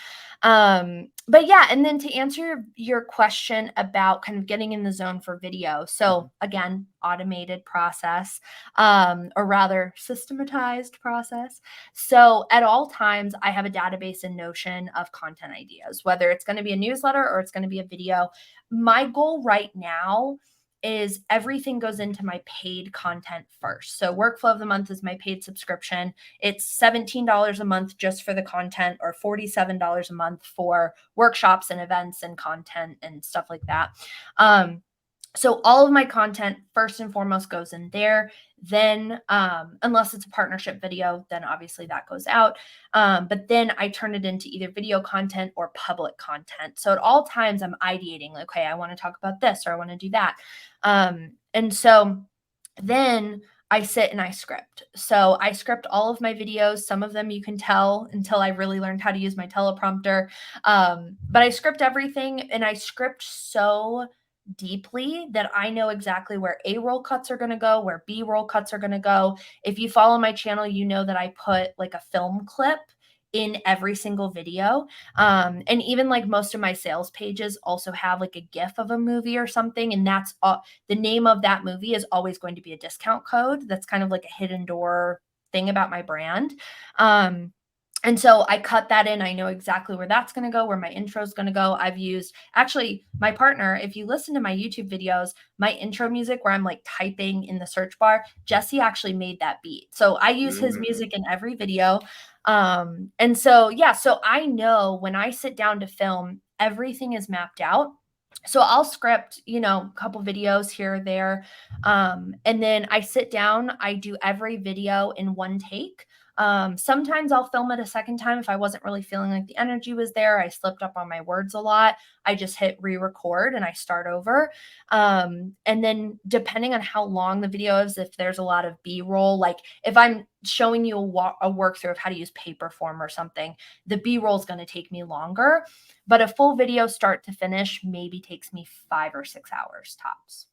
But yeah, and then to answer your question about kind of getting in the zone for video. Mhm. So again, automated process, or rather systematized process. So at all times, I have a database in Notion of content ideas, whether it's going to be a newsletter or it's going to be a video. My goal right now is everything goes into my paid content first. So Workflow of the Month is my paid subscription. It's $17 a month just for the content, or $47 a month for workshops and events and content and stuff like that. So all of my content first and foremost goes in there. Then unless it's a partnership video, then obviously that goes out. But then I turn it into either video content or public content. So at all times I'm ideating like, okay, I want to talk about this or I want to do that. And so then I sit and I script. So I script all of my videos. Some of them you can tell until I really learned how to use my teleprompter. But I script everything, and I script so deeply that I know exactly where A roll cuts are going to go, where B roll cuts are going to go. If you follow my channel, you know that I put like a film clip in every single video. And even like most of my sales pages also have like a GIF of a movie or something. And that's the name of that movie is always going to be a discount code. That's kind of like a hidden door thing about my brand. And so I cut that in. I know exactly where that's going to go, where my intro is going to go. I've used actually my partner. If you listen to my YouTube videos, my intro music where I'm like typing in the search bar, Jesse actually made that beat. So I use his Mm, music in every video. And so, yeah, so I know when I sit down to film, everything is mapped out. So I'll script, a couple videos here or there. And then I sit down, I do every video in one take. Sometimes I'll film it a second time if I wasn't really feeling like the energy was there. I slipped up on my words a lot. I just hit re-record and I start over. And then depending on how long the video is, if there's a lot of B-roll, like if I'm showing you a workthrough of how to use Paperform or something, the B-roll is going to take me longer. But a full video start to finish maybe takes me 5 or 6 hours tops.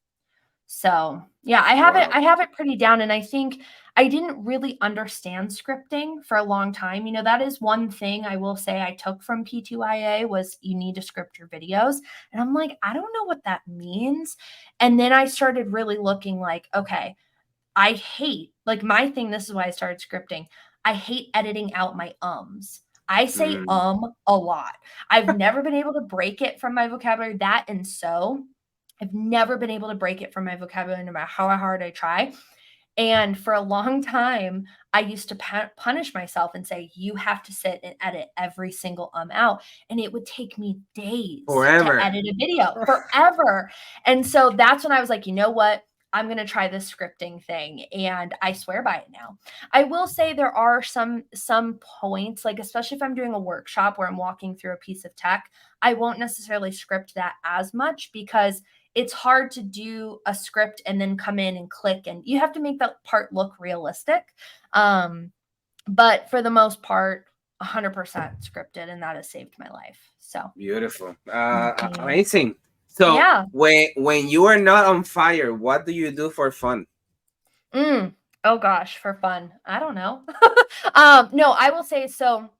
So yeah, I wow. have it pretty down. And I think I didn't really understand scripting for a long time. That is one thing I will say I took from P2IA was you need to script your videos. And I'm like, I don't know what that means. And then I started really looking like, okay, I hate, like my thing, this is why I started scripting. I hate editing out my ums. I say Mm. a lot. I've never been able to break it from my vocabulary. That and so I've never been able to break it from my vocabulary no matter how hard I try. And for a long time, I used to punish myself and say, you have to sit and edit every single out. And it would take me days to Forever. edit a video, forever. And so that's when I was like, you know what? I'm going to try this scripting thing. And I swear by it now. I will say there are some points, like especially if I'm doing a workshop where I'm walking through a piece of tech, I won't necessarily script that as much because it's hard to do a script and then come in and click, and you have to make that part look realistic. But for the most part, 100% scripted, and that has saved my life. So Beautiful. mhm. Amazing. So Yeah. when you are not on fire, what do you do for fun? Oh gosh, for fun. I don't know. No, I will say so.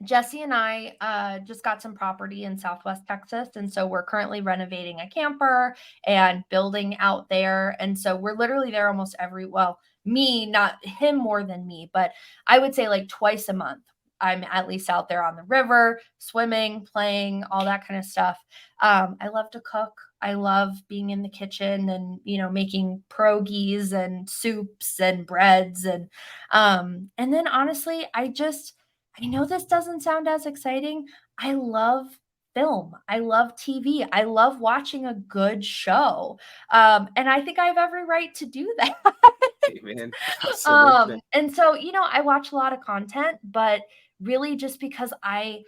Jesse and I just got some property in Southwest Texas. And so we're currently renovating a camper and building out there. And so we're literally there almost well, me, not him more than me, but I would say like twice a month. I'm at least out there on the river, swimming, playing, all that kind of stuff. I love to cook. I love being in the kitchen and, making pierogies and soups and breads. And then honestly, I know this doesn't sound as exciting. I love film. I love TV. I love watching a good show. And I think I have every right to do that. Amen. Absolutely. And so, I watch a lot of content, but really just because I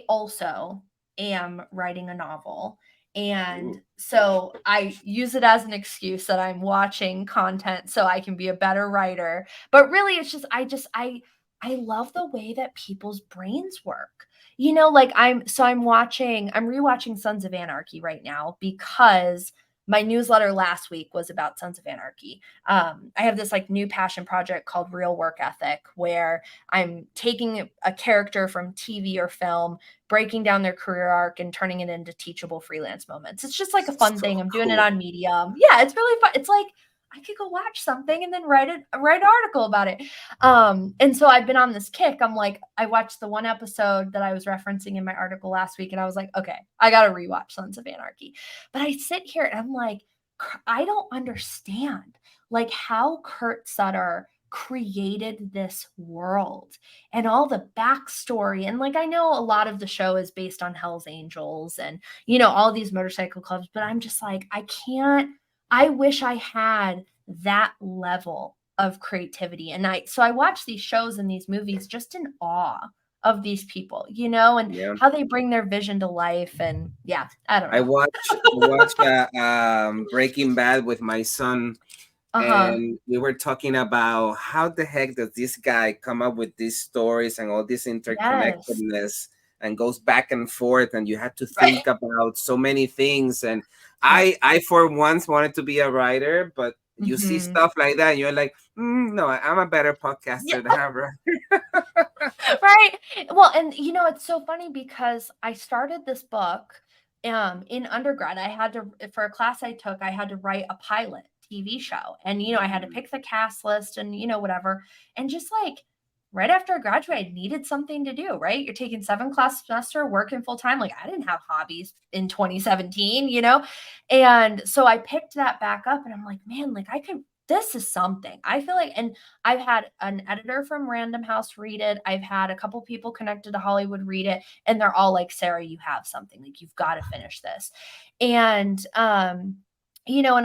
also am writing a novel. And Ooh. so I use it as an excuse that I'm watching content so I can be a better writer. But really it's just I love the way that people's brains work. Like I'm rewatching Sons of Anarchy right now because my newsletter last week was about Sons of Anarchy. I have this like new passion project called Real Work Ethic where I'm taking a character from TV or film, breaking down their career arc and turning it into teachable freelance moments. It's just like a fun So thing. I'm doing it cool. on Medium. Yeah, it's really fun. It's like I could go watch something and then write an article about it. And so I've been on this kick. I'm like, I watched the one episode that I was referencing in my article last week, and I was like, okay, I got to rewatch Sons of Anarchy. But I sit here and I'm like, I don't understand like how Kurt Sutter created this world and all the backstory. And like, I know a lot of the show is based on Hell's Angels and, all these motorcycle clubs, but I'm just like, I wish I had that level of creativity. And so I watch these shows and these movies just in awe of these people, and Yeah. how they bring their vision to life. And yeah, I don't I know. watch Breaking Bad with my son, Uh-huh. and we were talking about how the heck does this guy come up with these stories and all this Yes. interconnectedness and goes back and forth, and you have to Right. think about so many things. And Yep. I for once wanted to be a writer, but you see Mhm. stuff like that and you're like, no, I'm a better Yeah. podcaster than ever. Right. Well, and it's so funny because I started this book in undergrad. I had to for a class I took, I had to write a pilot TV show. And I had to pick the cast list and whatever. And just like right after I graduated, I needed something to do, right? You're taking 7 class semester, working full time. Like I didn't have hobbies in 2017, And so I picked that back up and I'm like, man, like this is something. I feel like, and I've had an editor from Random House read it. I've had a couple people connected to Hollywood read it, and they're all like, Sarah, you have something. Like you've got to finish this. And and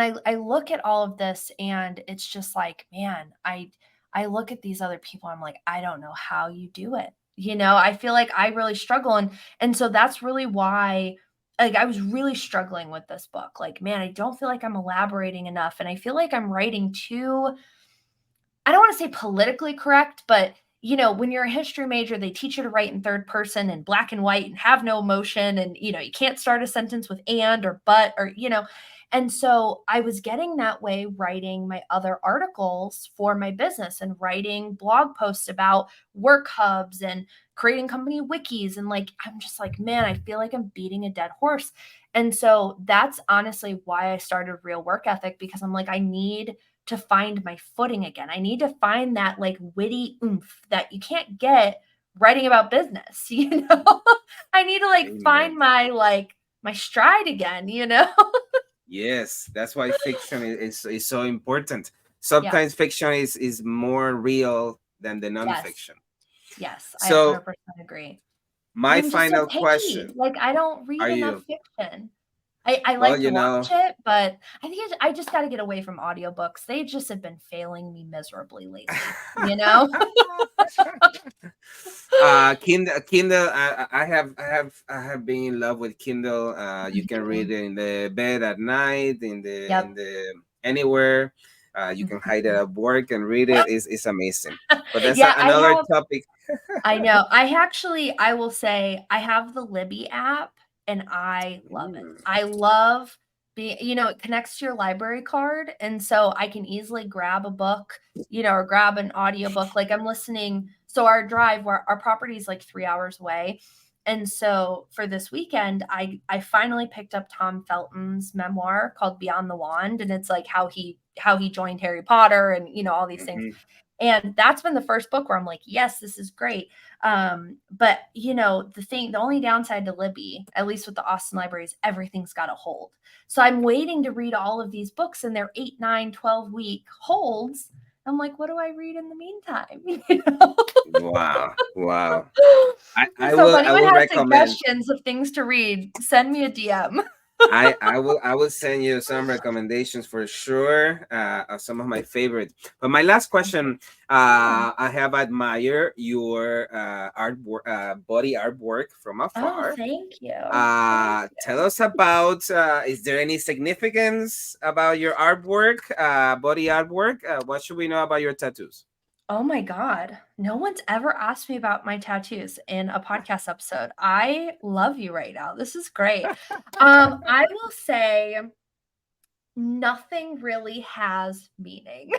I look at all of this and it's just like, man, I look at these other people, I'm like, I don't know how you do it. I feel like I really struggle. And so that's really why like I was really struggling with this book. Like, man, I don't feel like I'm elaborating enough. And I feel like I'm writing too, I don't want to say politically correct, but when you're a history major, they teach you to write in third person and black and white and have no emotion. And, you can't start a sentence with and or but or. And so I was getting that way writing my other articles for my business and writing blog posts about work hubs and creating company wikis. And like, I'm just like, man, I feel like I'm beating a dead horse. And so that's honestly why I started Real Work Ethic, because I'm like, I need to find my footing again. I need to find that like witty oomph that you can't get writing about business, you know? I need to like find Amen. my stride again, you know? Yes, that's why fiction is so important. Yeah. Sometimes fiction is more real than the Yes. nonfiction. Yes. I So 100% agree. my I'm just so final picky. question, Like I don't read are enough you? fiction. I Well, like to you watch know, it, but I think I just got to get away from audiobooks. They just have been failing me miserably lately, you know? Kindle. I have been in love with Kindle. You can read it in the bed at night, in Yep. the anywhere. You can hide it at work and read it. It's amazing. But that's Yeah, another topic. I know. I will say I have the Libby app and I love it. Mm, I love it connects to your library card. And so I can easily grab a book, or grab an audiobook. Like I'm listening. So our drive, where our property is like 3 hours away. And so for this weekend, I finally picked up Tom Felton's memoir called Beyond the Wand. And it's like how he joined Harry Potter and all these things. mhm. And that's been the first book where I'm like, yes, this is great. But the only downside to Libby, at least with the Austin Library, is everything's got a hold. So I'm waiting to read all of these books and they're 8, 9, 12-week holds. I'm like, what do I read in the meantime? Wow, wow. I So if will I anyone will has recommend. suggestions of things to read, send me a DM. I will send you some recommendations for sure. Of some of my favorites. But my last question, Yeah. I have admired your artwork, body artwork from Oh, afar. thank you. Thank Tell you. us about. Is there any significance about your artwork, body artwork? What should we know about your tattoos? Oh my God. No one's ever asked me about my tattoos in a podcast episode. I love you right now. This is great. I will say nothing really has meaning.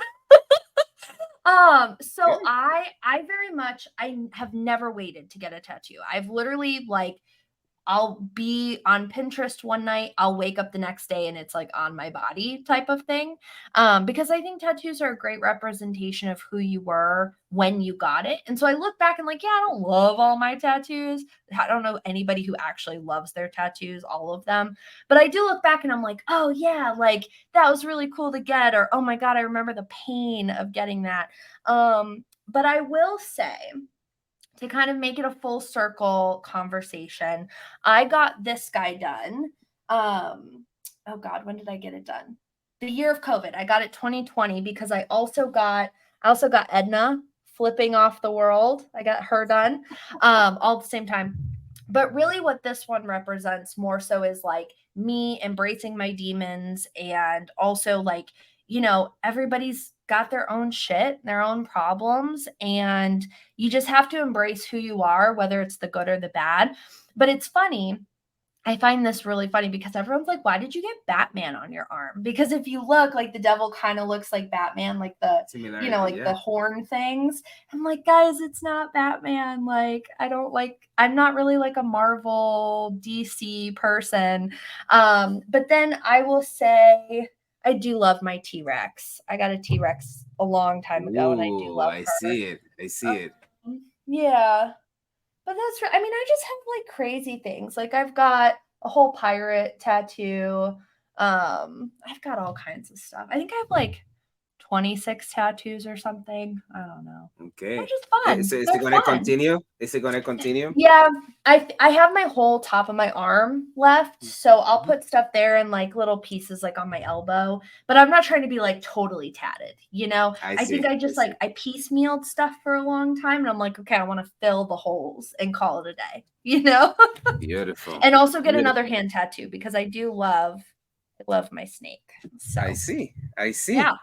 So Okay. I very much I have never waited to get a tattoo. I've literally like I'll be on Pinterest one night, I'll wake up the next day and it's like on my body type of thing. Because I think tattoos are a great representation of who you were when you got it. And so I look back and like, yeah, I don't love all my tattoos. I don't know anybody who actually loves their tattoos, all of them. But I do look back and I'm like, oh yeah, like that was really cool to get, or oh my God, I remember the pain of getting that. But I will say, to kind of make it a full circle conversation, I got this guy done. Oh God, when did I get it done? The year of COVID. I got it 2020 because I also got Edna flipping off the world. I got her done all at the same time. But really what this one represents more so is like me embracing my demons, and also like, everybody's got their own shit, their own problems, and you just have to embrace who you are, whether it's the good or the bad. But it's funny. I find this really funny because everyone's like, why did you get Batman on your arm? Because if you look, like the devil kind of looks like Batman, like Similarity, like the yeah. horn things. I'm like, guys, it's not Batman. Like, I'm not really like a Marvel DC person. But then I will say I do love my T-Rex. I got a T-Rex a long time ago and I do Ooh, love I her. see it. I see it. Yeah. But I mean, I just have like crazy things. Like I've got a whole pirate tattoo. I've got all kinds of stuff. I think I have like 26 tattoos or something. I don't know. They're Okay. just Is, fun. is it They're gonna fun. continue? Is it gonna continue? Yeah, I have my whole top of my arm left, so I'll Mhm. put stuff there and like little pieces like on my elbow, but I'm not trying to be like totally tatted, you know? I I think see. I I just see. like I piecemealed stuff for a long time and I'm like, okay, I want to fill the holes and call it a day, you know? Beautiful. And also get another Beautiful. hand tattoo because I love my snake. I So, see. I see. yeah.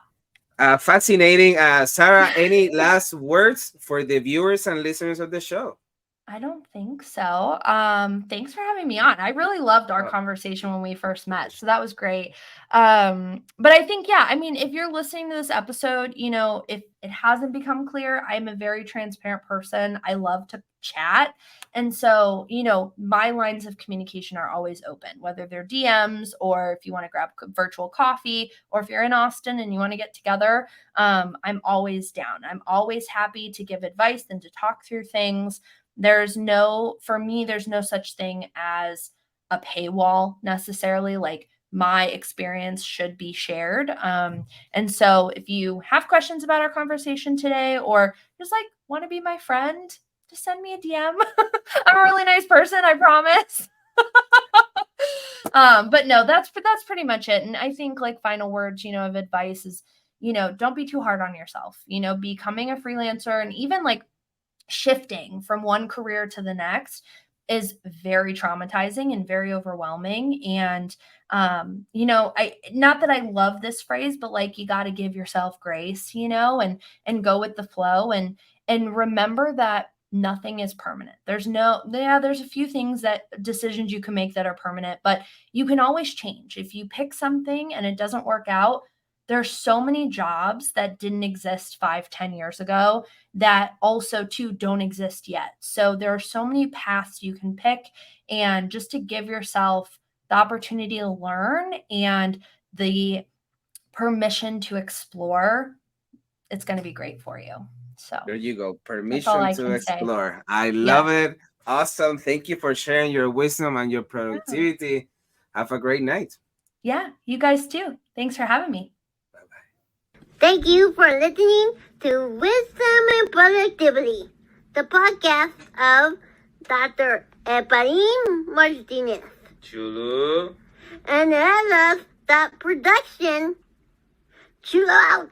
Fascinating. Sarah, any last words for the viewers and listeners of the show? I don't think so. Thanks for having me on. I really loved our conversation when we first met. So that was great. But I think, yeah, I mean, if you're listening to this episode, you know, if it hasn't become clear, I'm a very transparent person. I love to chat. And so, you know, my lines of communication are always open, whether they're DMs or if you want to grab virtual coffee, or if you're in Austin and you want to get together, I'm always down. I'm always happy to give advice and to talk through things. For me, there's no such thing as a paywall necessarily. Like, my experience should be shared. And so if you have questions about our conversation today, or just like want to be my friend, just send me a DM. I'm a really nice person, I promise. But no, that's pretty much it. And I think, like, final words, you know, of advice is, you know, don't be too hard on yourself. You know, becoming a freelancer and even like shifting from one career to the next is very traumatizing and very overwhelming. And you know, I not that I love this phrase, but like, you got to give yourself grace, you know, and go with the flow, and remember that nothing is permanent. There's a few things, that decisions you can make that are permanent, but you can always change. If you pick something and it doesn't work out, there's so many jobs that didn't exist 5-10 years ago that also too don't exist yet. So there are so many paths you can pick, and just to give yourself the opportunity to learn and the permission to explore, it's going to be great for you. So there you go. that's all Permission I to can say. explore. I Yeah. love it. Awesome. Thank you for sharing your wisdom and your productivity. Have a great night. Yeah, you guys too. Thanks for having me. Thank you for listening to Wisdom and Productivity, the podcast of Dr. Efraín Martinez. Chulo. And I love that production. Chill out.